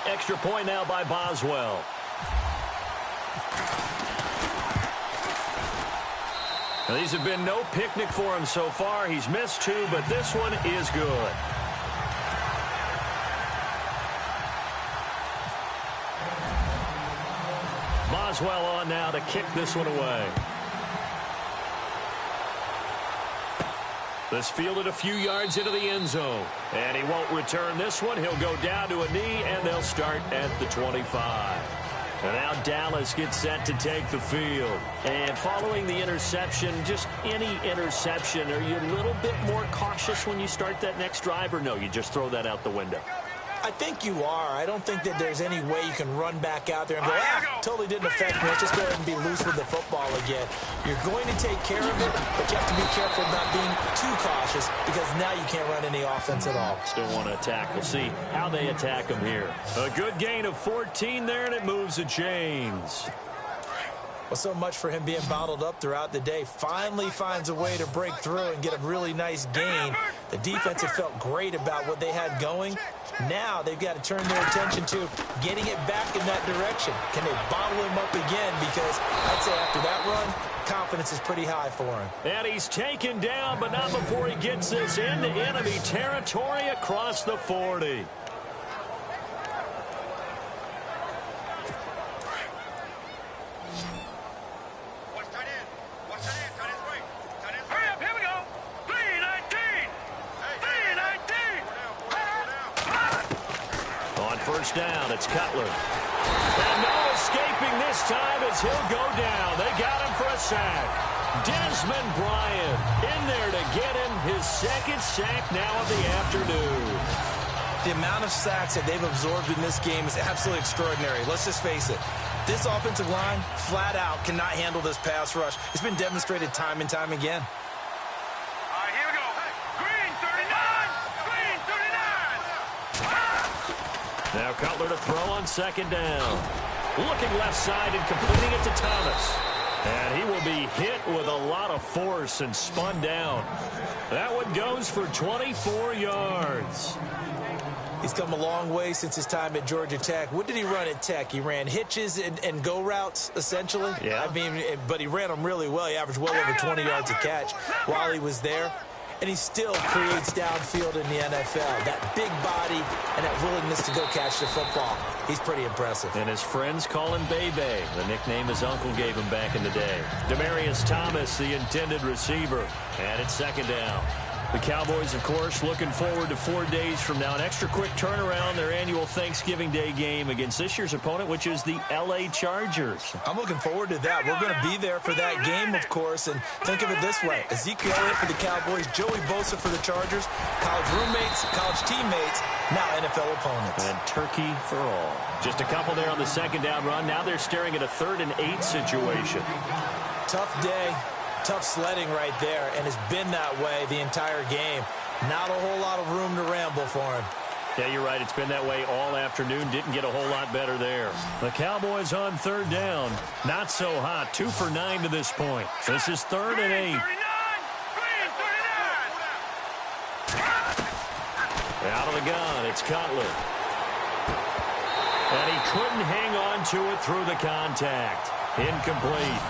Extra point now by Boswell. Now, these have been no picnic for him so far. He's missed 2, but this one is good. Boswell on now to kick this one away. This fielded a few yards into the end zone. And he won't return this one. He'll go down to a knee, and they'll start at the 25. And now Dallas gets set to take the field. And following the interception, just any interception, are you a little bit more cautious when you start that next drive, or no, you just throw that out the window? I think you are. I don't think that there's any way you can run back out there and go, totally didn't affect me. Let's just go ahead and be loose with the football again. You're going to take care of it, but you have to be careful not being too cautious because now you can't run any offense at all. Still want to attack. We'll see how they attack him here. A good gain of 14 there, and it moves the chains. Well, so much for him being bottled up throughout the day. Finally finds a way to break through and get a really nice gain. The defense had felt great about what they had going. Now they've got to turn their attention to getting it back in that direction. Can they bottle him up again? Because I'd say after that run, confidence is pretty high for him. And he's taken down, but not before he gets this into enemy territory across the 40. First down, it's Cutler. And no escaping this time as he'll go down. They got him for a sack. Desmond Bryant in there to get him his second sack now of the afternoon. The amount of sacks that they've absorbed in this game is absolutely extraordinary. Let's just face it. This offensive line, flat out, cannot handle this pass rush. It's been demonstrated time and time again. Now Cutler to throw on second down. Looking left side and completing it to Thomas. And he will be hit with a lot of force and spun down. That one goes for 24 yards. He's come a long way since his time at Georgia Tech. What did he run at Tech? He ran hitches and go routes, essentially. Yeah. I mean, but he ran them really well. He averaged well over 20 yards a catch while he was there. And he still creates downfield in the NFL. That big body and that willingness to go catch the football. He's pretty impressive. And his friends call him Bebe, the nickname his uncle gave him back in the day. Demaryius Thomas, the intended receiver. And it's second down. The Cowboys, of course, looking forward to 4 days from now. An extra quick turnaround, their annual Thanksgiving Day game against this year's opponent, which is the L.A. Chargers. I'm looking forward to that. We're going to be there for that game, of course. And think of it this way. Ezekiel Elliott for the Cowboys, Joey Bosa for the Chargers, college roommates, college teammates, now NFL opponents. And turkey for all. Just a couple there on the second down run. Now they're staring at a 3rd and 8 situation. Tough day. Tough sledding right there, and it's been that way the entire game. Not a whole lot of room to ramble for him. Yeah, you're right. It's been that way all afternoon. Didn't get a whole lot better there. The Cowboys on 3rd down. Not so hot. 2 for 9 to this point. This is 3rd and 8. Out of the gun, it's Cutler. And he couldn't hang on to it through the contact. Incomplete.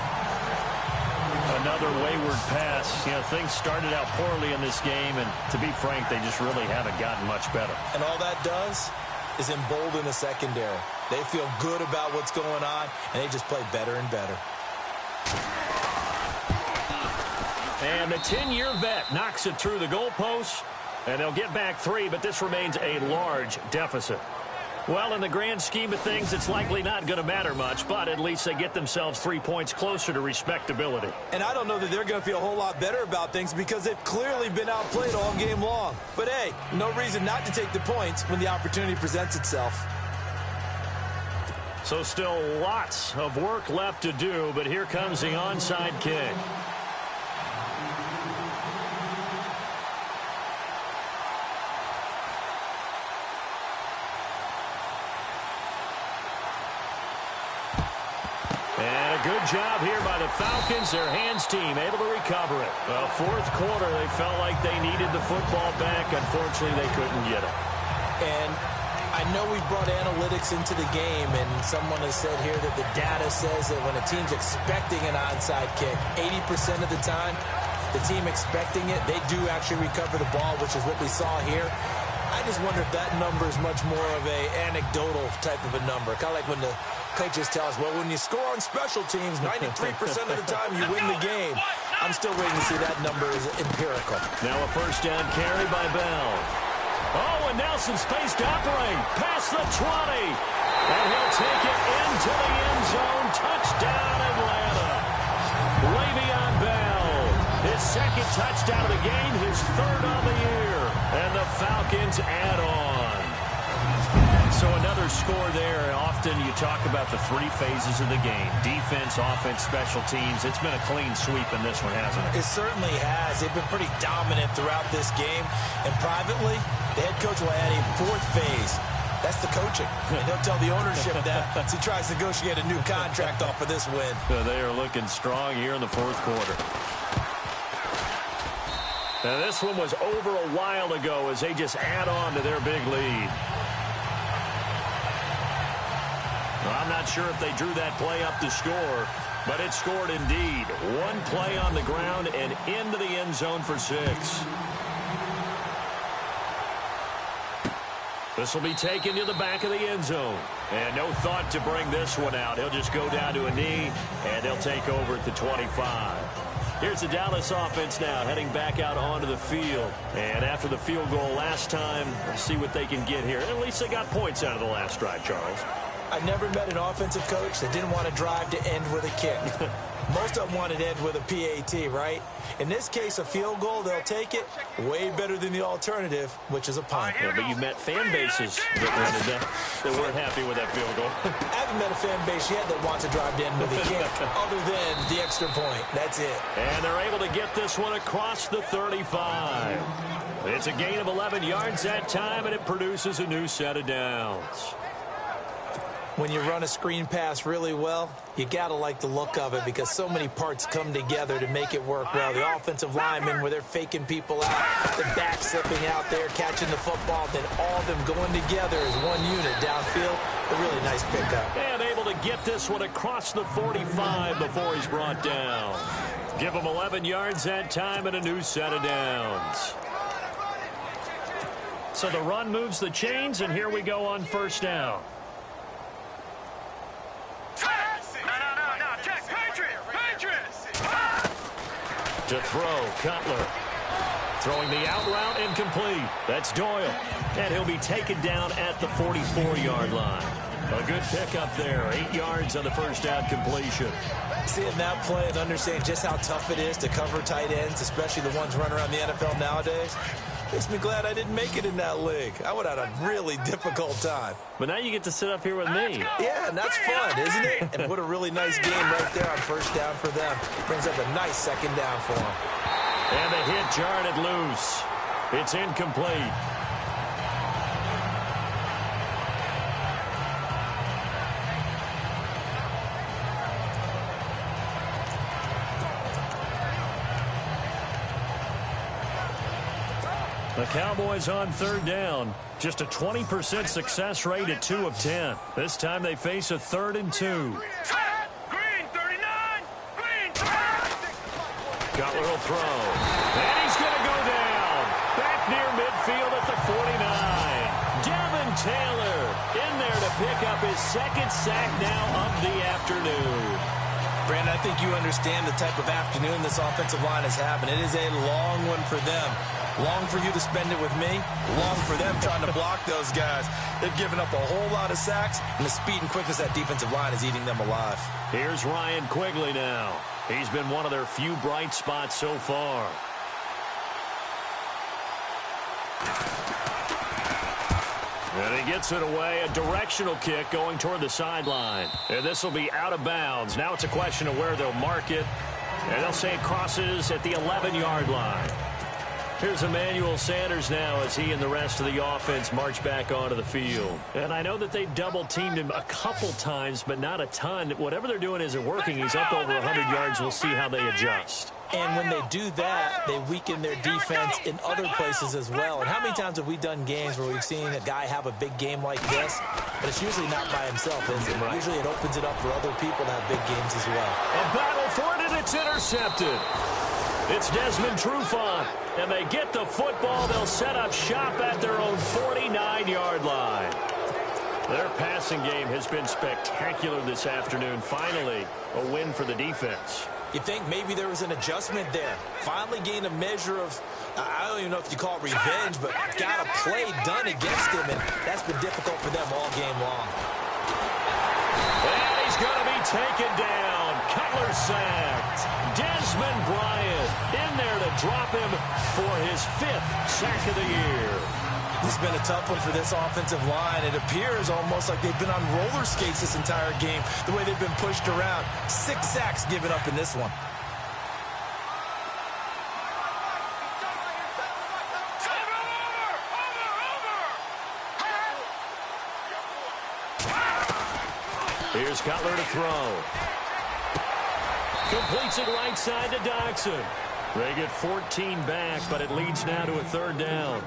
Another wayward pass. You know, things started out poorly in this game, and to be frank, they just really haven't gotten much better. And all that does is embolden the secondary. They feel good about what's going on, and they just play better and better. And the 10-year vet knocks it through the goalposts, and they'll get back 3, but this remains a large deficit. Well, in the grand scheme of things, it's likely not going to matter much, but at least they get themselves 3 points closer to respectability. And I don't know that they're going to feel a whole lot better about things because they've clearly been outplayed all game long. But, hey, no reason not to take the points when the opportunity presents itself. So still lots of work left to do, but here comes the onside kick. And a good job here by the Falcons, their hands team, able to recover it. Well, 4th quarter, they felt like they needed the football back. Unfortunately, they couldn't get it. And I know we brought analytics into the game, and someone has said here that the data says that when a team's expecting an onside kick, 80% of the time, the team expecting it, they do actually recover the ball, which is what we saw here. I just wonder if that number is much more of a anecdotal type of a number, kind of like when the Coaches tell us, well, when you score on special teams, 93% of the time you win the game. I'm still waiting to see that number is empirical. Now a first down carry by Bell. Oh, and now some space to operate. Past the 20. And he'll take it into the end zone. Touchdown, Atlanta. Le'Veon Bell. His second touchdown of the game, his third on the year. And the Falcons add on. So another score there. Often you talk about the three phases of the game. Defense, offense, special teams. It's been a clean sweep in this one, hasn't it? It certainly has. They've been pretty dominant throughout this game. And privately, the head coach will add a fourth phase. That's the coaching. And he'll tell the ownership that as he tries to negotiate a new contract off of this win. They are looking strong here in the fourth quarter. Now this one was over a while ago as they just add on to their big lead. Well, I'm not sure if they drew that play up to score, but it scored indeed. One play on the ground and into the end zone for 6. This will be taken to the back of the end zone. And no thought to bring this one out. He'll just go down to a knee, and they'll take over at the 25. Here's the Dallas offense now, heading back out onto the field. And after the field goal last time, let's see what they can get here. At least they got points out of the last drive, Charles. I never met an offensive coach that didn't want to drive to end with a kick. Most of them wanted to end with a PAT, right? In this case, a field goal, they'll take it. Way better than the alternative, which is a punt. Yeah, but you met fan bases that weren't happy with that field goal. I haven't met a fan base yet that wants to drive to end with a kick, other than the extra point. That's it. And they're able to get this one across the 35. It's a gain of 11 yards that time, and it produces a new set of downs. When you run a screen pass really well, you got to like the look of it because so many parts come together to make it work well. The offensive linemen, where they're faking people out, the back slipping out there, catching the football, then all of them going together as one unit downfield. A really nice pickup. And able to get this one across the 45 before he's brought down. Give him 11 yards that time and a new set of downs. So the run moves the chains, and here we go on first down. To throw, Cutler. Throwing the out route incomplete. That's Doyle. And he'll be taken down at the 44-yard line. A good pickup there. 8 yards on the first down completion. Seeing that play and understanding just how tough it is to cover tight ends, especially the ones running around the NFL nowadays, makes me glad I didn't make it in that league. I would have had a really difficult time. But now you get to sit up here with me. Yeah, and that's fun, isn't it? And what a really nice game right there on first down for them. Brings up a nice second down for them. And the hit jarred it loose. It's incomplete. The Cowboys on third down. Just a 20% success rate at 2 of 10. This time they face a 3rd and 2. Green 39. Green. Cutler will throw. And he's going to go down. Back near midfield at the 49. Devin Taylor in there to pick up his second sack now of the afternoon. Brandon, I think you understand the type of afternoon this offensive line is having. It is a long one for them. Long for you to spend it with me. Long for them trying to block those guys. They've given up a whole lot of sacks, and the speed and quickness of that defensive line is eating them alive. Here's Ryan Quigley now. He's been one of their few bright spots so far. And he gets it away. A directional kick going toward the sideline. And this will be out of bounds. Now it's a question of where they'll mark it. And they'll say it crosses at the 11-yard line. Here's Emmanuel Sanders now as he and the rest of the offense march back onto the field. And I know that they've double-teamed him a couple times, but not a ton. Whatever they're doing isn't working. He's up over 100 yards. We'll see how they adjust. And when they do that, they weaken their defense in other places as well. And how many times have we done games where we've seen a guy have a big game like this, but it's usually not by himself, is it? Right. Usually it opens it up for other people to have big games as well. A battle for it, and it's intercepted. It's Desmond Trufant, and they get the football. They'll set up shop at their own 49-yard line. Their passing game has been spectacular this afternoon. Finally, a win for the defense. You think maybe there was an adjustment there. Finally gained a measure of, I don't even know if you call it revenge, but got a play done against him, and that's been difficult for them all game long. And he's going to be taken down. Cutler sacked. Desmond Bryant in there to drop him for his 5th sack of the year. This has been a tough one for this offensive line. It appears almost like they've been on roller skates this entire game, the way they've been pushed around. 6 sacks given up in this one. Here's Cutler to throw. Completes it right side to Doxson. They get 14 back, but it leads now to a 3rd down.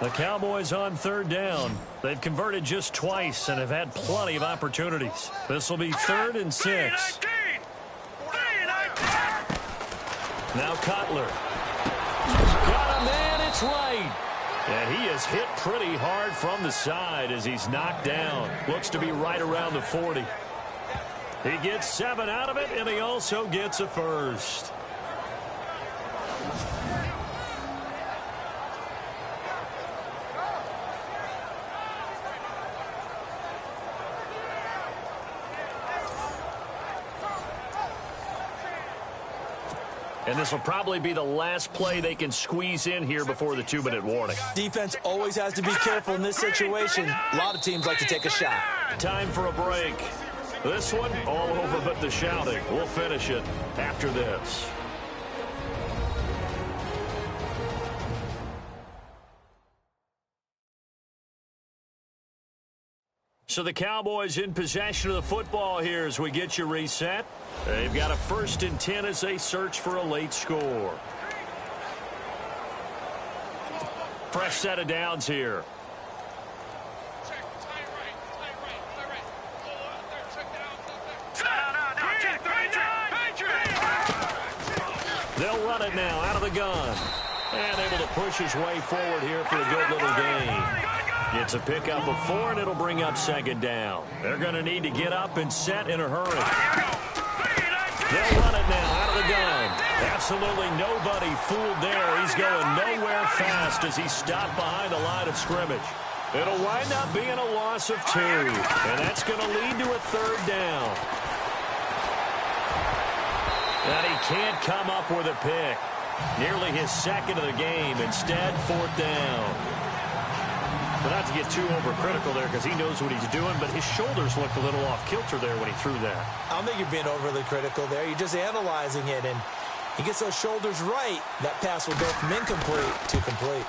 The Cowboys on 3rd down. They've converted just twice and have had plenty of opportunities. This will be 3rd and 6. Now Cutler. Got a man, it's right. And he is hit pretty hard from the side as he's knocked down. Looks to be right around the 40. He gets 7 out of it, and he also gets a first. And this will probably be the last play they can squeeze in here before the 2-minute warning. Defense always has to be careful in this situation. A lot of teams like to take a shot. Time for a break. This one, all over but the shouting. We'll finish it after this. So the Cowboys in possession of the football here as we get you reset. They've got a 1st and 10 as they search for a late score. Fresh set of downs here. They'll run it now out of the gun. And able to push his way forward here for a good little gain. Gets a pickup of 4, and it'll bring up 2nd down. They're going to need to get up and set in a hurry. They'll run it now out of the gun. Absolutely nobody fooled there. He's going nowhere fast as he's stopped behind the line of scrimmage. It'll wind up being a loss of 2, and that's going to lead to a 3rd down. And he can't come up with a pick. Nearly his 2nd of the game. Instead, 4th down. But not to get too overcritical there because he knows what he's doing, but his shoulders looked a little off kilter there when he threw that. I don't think you're being overly critical there. You're just analyzing it, and he gets those shoulders right. That pass will go from incomplete to complete.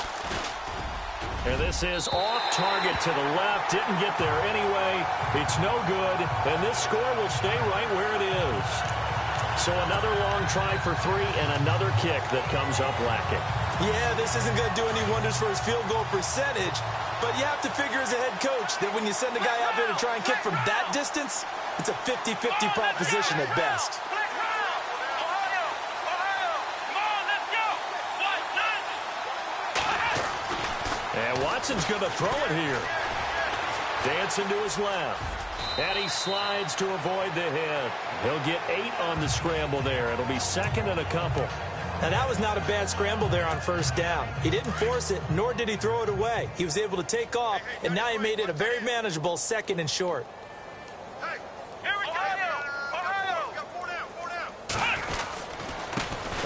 And this is off target to the left. Didn't get there anyway. It's no good, and this score will stay right where it is. So another long try for 3 and another kick that comes up lacking. Yeah, this isn't going to do any wonders for his field goal percentage, but you have to figure as a head coach that when you send a guy out there to try and kick from that distance, it's a 50-50 proposition at best. And Watson's going to throw it here. Dancing to his left. And he slides to avoid the hit. He'll get 8 on the scramble there. It'll be 2nd and a couple. Now, that was not a bad scramble there on 1st down. He didn't force it, nor did he throw it away. He was able to take off, and now he made it a very manageable 2nd and short. Hey, here we go! Ohio!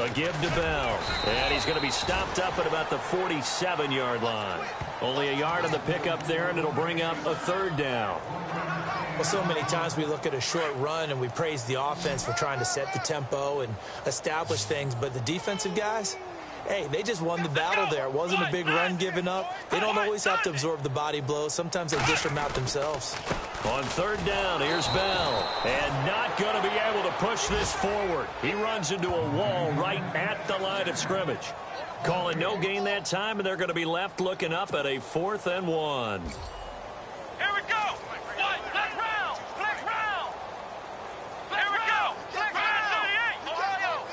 A give to Bell. And he's going to be stopped up at about the 47-yard line. Only a yard on the pickup there, and it'll bring up a 3rd down. Well, so many times we look at a short run and we praise the offense for trying to set the tempo and establish things, but the defensive guys, hey, they just won the battle there. It wasn't a big run given up. They don't always have to absorb the body blows. Sometimes they dish them out themselves. On 3rd down, here's Bell. And not going to be able to push this forward. He runs into a wall right at the line of scrimmage. Calling no gain that time, and they're going to be left looking up at a 4th and 1. Here we go! Flex round! Flex round! Here we go! Flex round! 38! Ohio!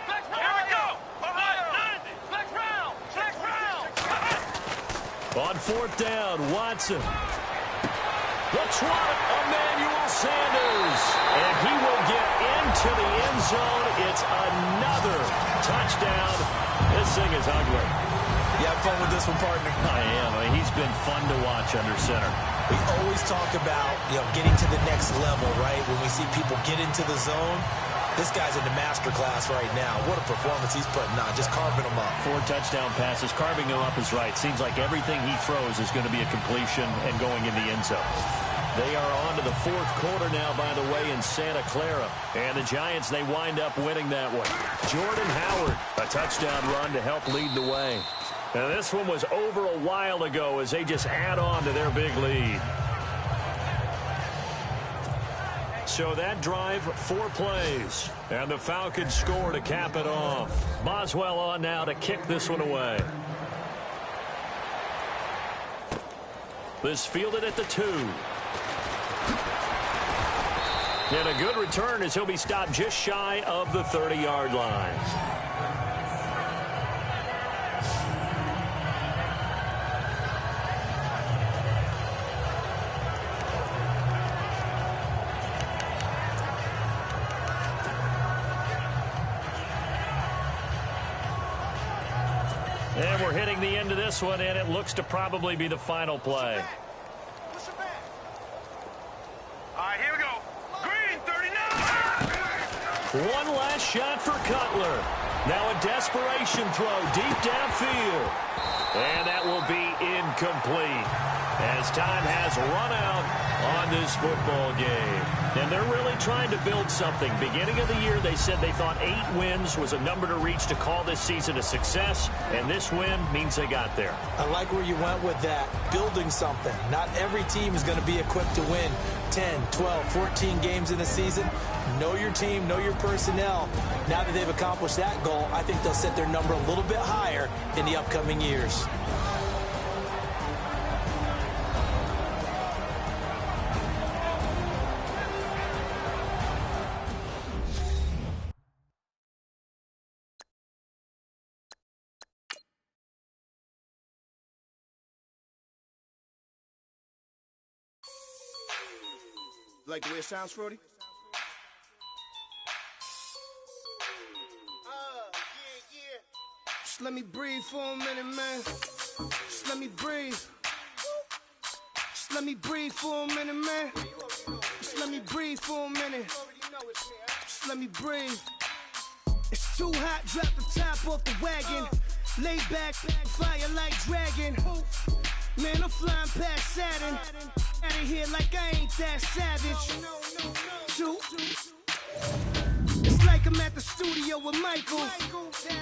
Flex round! Here we go! Ohio! On fourth down, Watson. The trot, Emmanuel Sanders. And he will get into the end zone. It's another touchdown. This thing is ugly. You have fun with this one, partner? I am. I mean, he's been fun to watch under center. We always talk about, getting to the next level, right? When we see people get into the zone, this guy's in the master class right now. What a performance he's putting on, just carving them up. 4 touchdown passes. Carving them up is right. Seems like everything he throws is going to be a completion and going in the end zone. They are on to the fourth quarter now, by the way, in Santa Clara. And the Giants, they wind up winning that one. Jordan Howard, a touchdown run to help lead the way. Now, this one was over a while ago as they just add on to their big lead. So that drive, 4 plays. And the Falcons score to cap it off. Boswell on now to kick this one away. This fielded at the 2. And a good return as he'll be stopped just shy of the 30-yard line. And we're hitting the end of this one, and it looks to probably be the final play. All right, here we go. Green, 39. One last shot for Cutler. Now a desperation throw deep downfield. And that will be incomplete as time has run out on this football game. And they're really trying to build something. Beginning of the year, they said they thought 8 wins was a number to reach to call this season a success. And this win means they got there. I like where you went with that, building something. Not every team is going to be equipped to win 10, 12, 14 games in a season. Know your team, know your personnel. Now that they've accomplished that goal, I think they'll set their number a little bit higher in the upcoming years. Like the way it sounds, Frody? Yeah. Just let me breathe for a minute, man. Just let me breathe. Just let me breathe for a minute, man. Just let me breathe for a minute. Just let me breathe. It's too hot, drop the top off the wagon. Lay back, fire like dragon. Man, I'm flying past Saturn. Out of here like I ain't that savage. It's like I'm at the studio with Michael.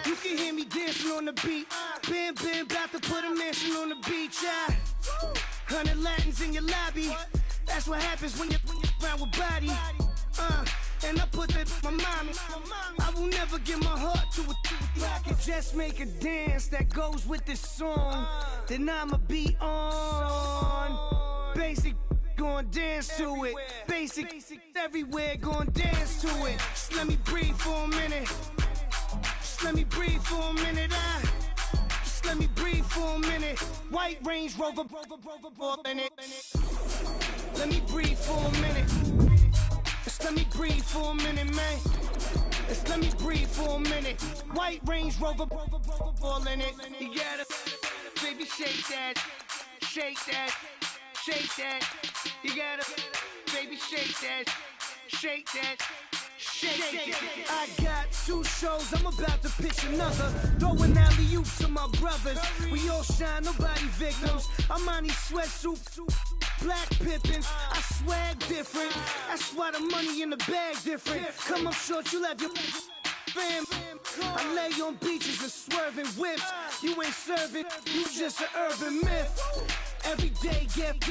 You can hear me dancing on the beat. Bam, about to put a mansion on the beach. 100 Latins in your lobby. That's what happens when you're around with body. And I put that in my mommy. I will never give my heart to a I can just make a dance that goes with this song. Then I'ma be on. Basic, gon' dance to it. Basic, everywhere, gon' dance to it. Just let me breathe for a minute. Just let me breathe for a minute. Just let me breathe for a minute. White Range Rover, in it. Let me breathe for a minute. Just let me breathe for a minute, man. Just let me breathe for a minute. White Range Rover, all in it. You gotta, baby, shake that, shake that. Shake that, you gotta, baby, shake that, shake that, shake that. I got 2 shows, I'm about to pitch another. Throwing alley-oops to my brothers. We all shine, nobody victims. I'm on these sweatsuits, black pippins. I swag different. That's why the money in the bag different. Come up short, you left your fam. I lay on beaches and swerving whips. You ain't serving, you just an urban myth. Every day, get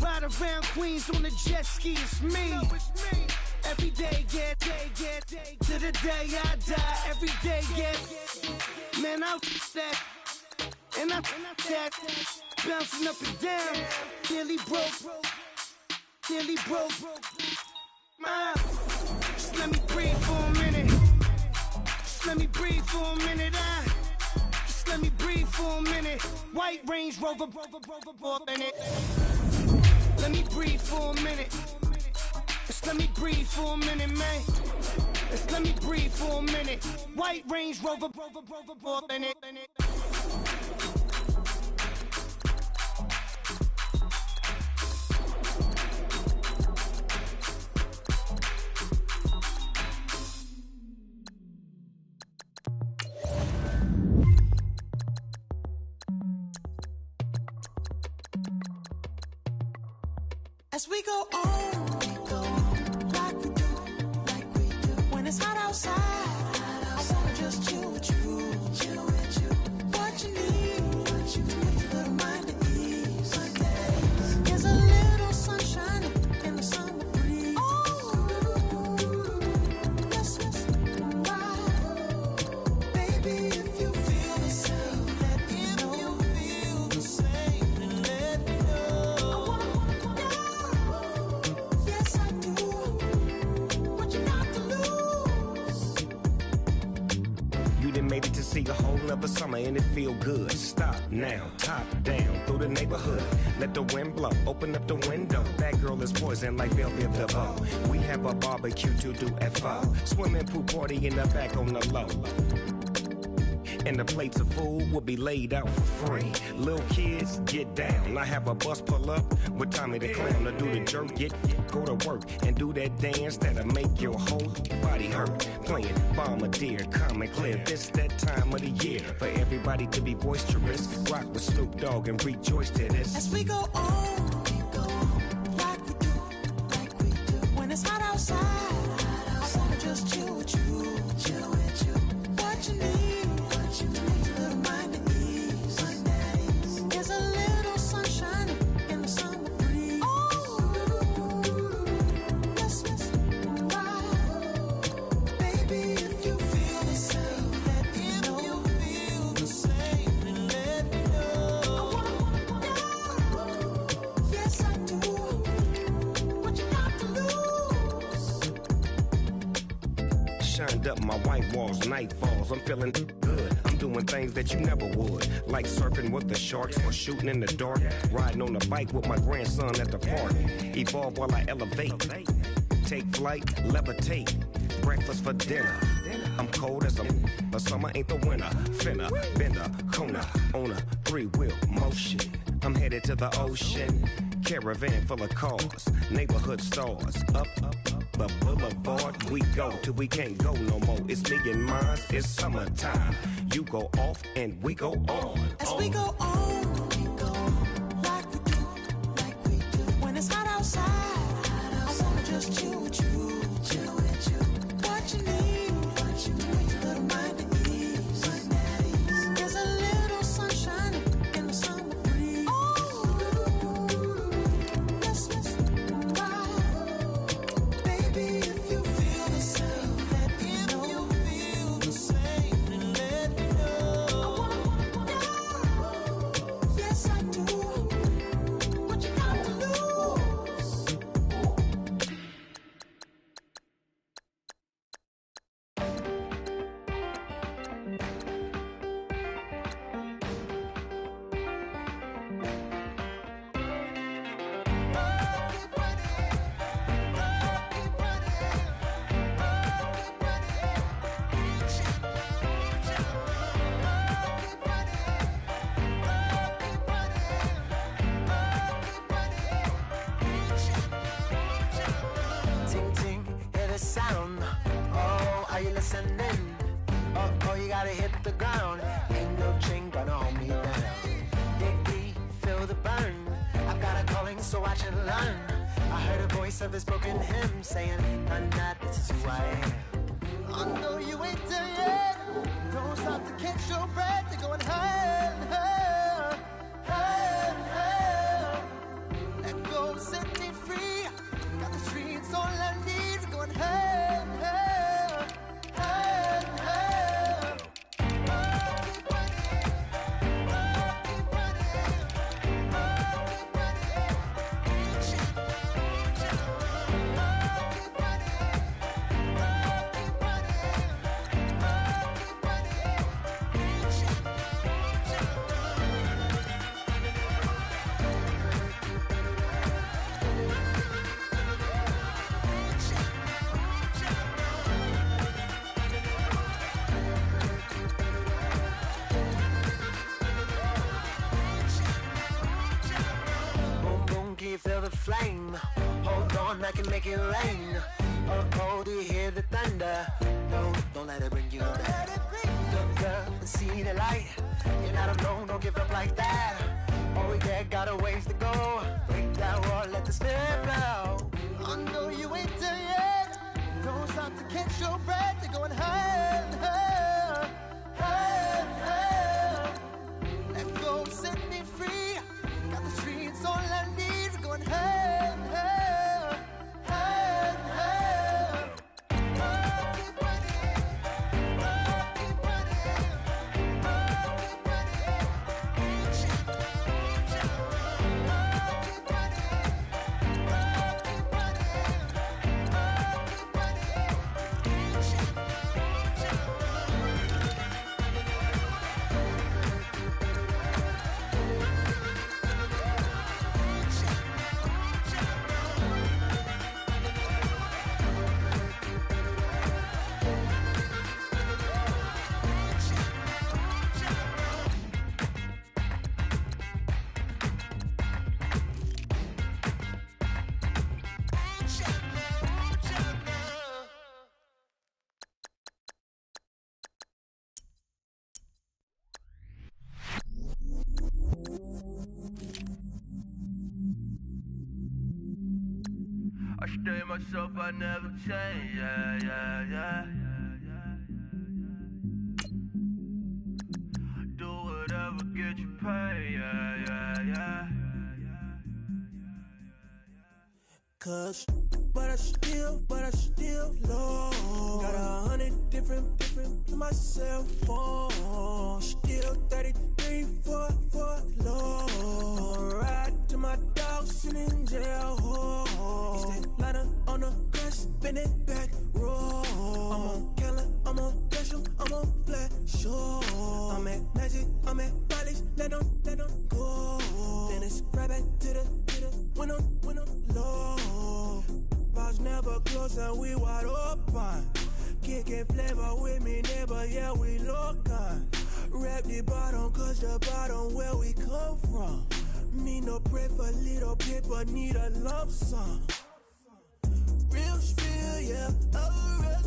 ride around Queens on the jet ski, it's me. Every day, get to the day I die. Every day, get man, I'll that. And I that bouncing up and down. Nearly broke. Just let me breathe for a minute. Just let me breathe for a minute. Just let me breathe for a minute. White Range Rover, in it. Let me breathe for a minute. Just let me breathe for a minute, man. Just let me breathe for a minute. White Range Rover, in it. As we go on, like we do, when it's hot outside, I wanna just chill with you, what you need, to make your little mind at ease. There's a little sunshine in the summer breeze. Yes, baby, if you feel the same, let me know. If you feel the same, let me know. Yes, I do. What you got to lose? You done made it to see a whole nother summer and it feel good. Stop now, top down through the neighborhood. Let the wind blow, open up the window. That girl is poison like Velvet DeVoe. We have a barbecue to do at 4. Swimming pool party in the back on the low. And the plates of food will be laid out for free. Little kids, get down. I have a bus pull up with Tommy the Clown to do the jerk. Go to work and do that dance that'll make your whole body hurt. Playing Bombardier, calm and clear. This that time of the year for everybody to be boisterous. Rock with Snoop Dogg and rejoice to this. As we go on, like we do, when it's hot outside, I wanna just chill with you, what you need, to make your little mind at ease. There's a little sunshine in the summer breeze. Yes, baby, if you feel the same, let me know. If you feel the same, let me know. Yes, I do. What you got to lose? Shined up my white walls, night falls. I'm feeling good. I'm doing things that you never would, like surfing with the sharks or shooting in the dark. Riding on a bike with my grandson at the park. Evolve while I elevate. Take flight, levitate. Breakfast for dinner. I'm cold as but summer ain't the winter. Finna, bender, Kona, on a 3-wheel motion. I'm headed to the ocean. Caravan full of cars, neighborhood stars. Up the boulevard we go till we can't go no more. It's me and mine, it's summertime. You go off and we go on. As we go on, like we do, when it's hot outside, I wanna just chill with you, what you need, to make your little mind at ease. There's a little sunshine in the summer breeze. Yes, baby, if you feel the same, let me know. If you feel the same, let me know. Yes, I do. What you got to lose? Ting ting, hear the sound. Oh, are you listening? Oh, you gotta hit the ground. Ain't no chain gonna hold me down. Dig deep, feel the burn. I've got a calling, so watch and learn. I heard a voice of his broken hymn saying, "None that this is who I am." I know you ain't there yet. Don't stop to catch your breath. You're going higher, higher, higher, higher. Let go, set me free. Got the streets all I need. We're going higher, higher, higher, higher. Keep running, keep running, keep running. Keep running, keep running. flame. Hold on, I can make it rain. Oh, do you hear the thunder? No, don't let it bring you down. Look up and see the light. You're not alone, don't give up like that. Oh yeah, got a ways to go. Break that wall, let the spirit flow. I know you ain't there yet. Don't stop to catch your breath. You're going higher and higher, higher and higher. Let go, set me free. Got the streets, all I need. We're going higher and higher, higher and higher. Oh, keep running. Oh, keep running. Oh, keep running. Reach out, reach out. Oh, keep running. Oh, keep running. Oh, keep running. Reach out, reach out. I stay myself, I never change, yeah. Do whatever, get you paid, yeah. Cause, but I still low. Got 100 different to my cell phone. Still 33 for low. Ride to my dog sitting in jail. He's that liner on the grass, spin it back, roll. I'm on Cali, I'm on Gresham, I'm on Flat Shore. I'm at Magic, I'm at Riley's, let them go. Then it's right back to the when I'm low. Bars never close and we wide open. Kicking flavor with me, neighbor, yeah, we local. Rap the bottom, cause the bottom where we come from. Me no pray for little paper, need a lump sum. Real spill, yeah, alright.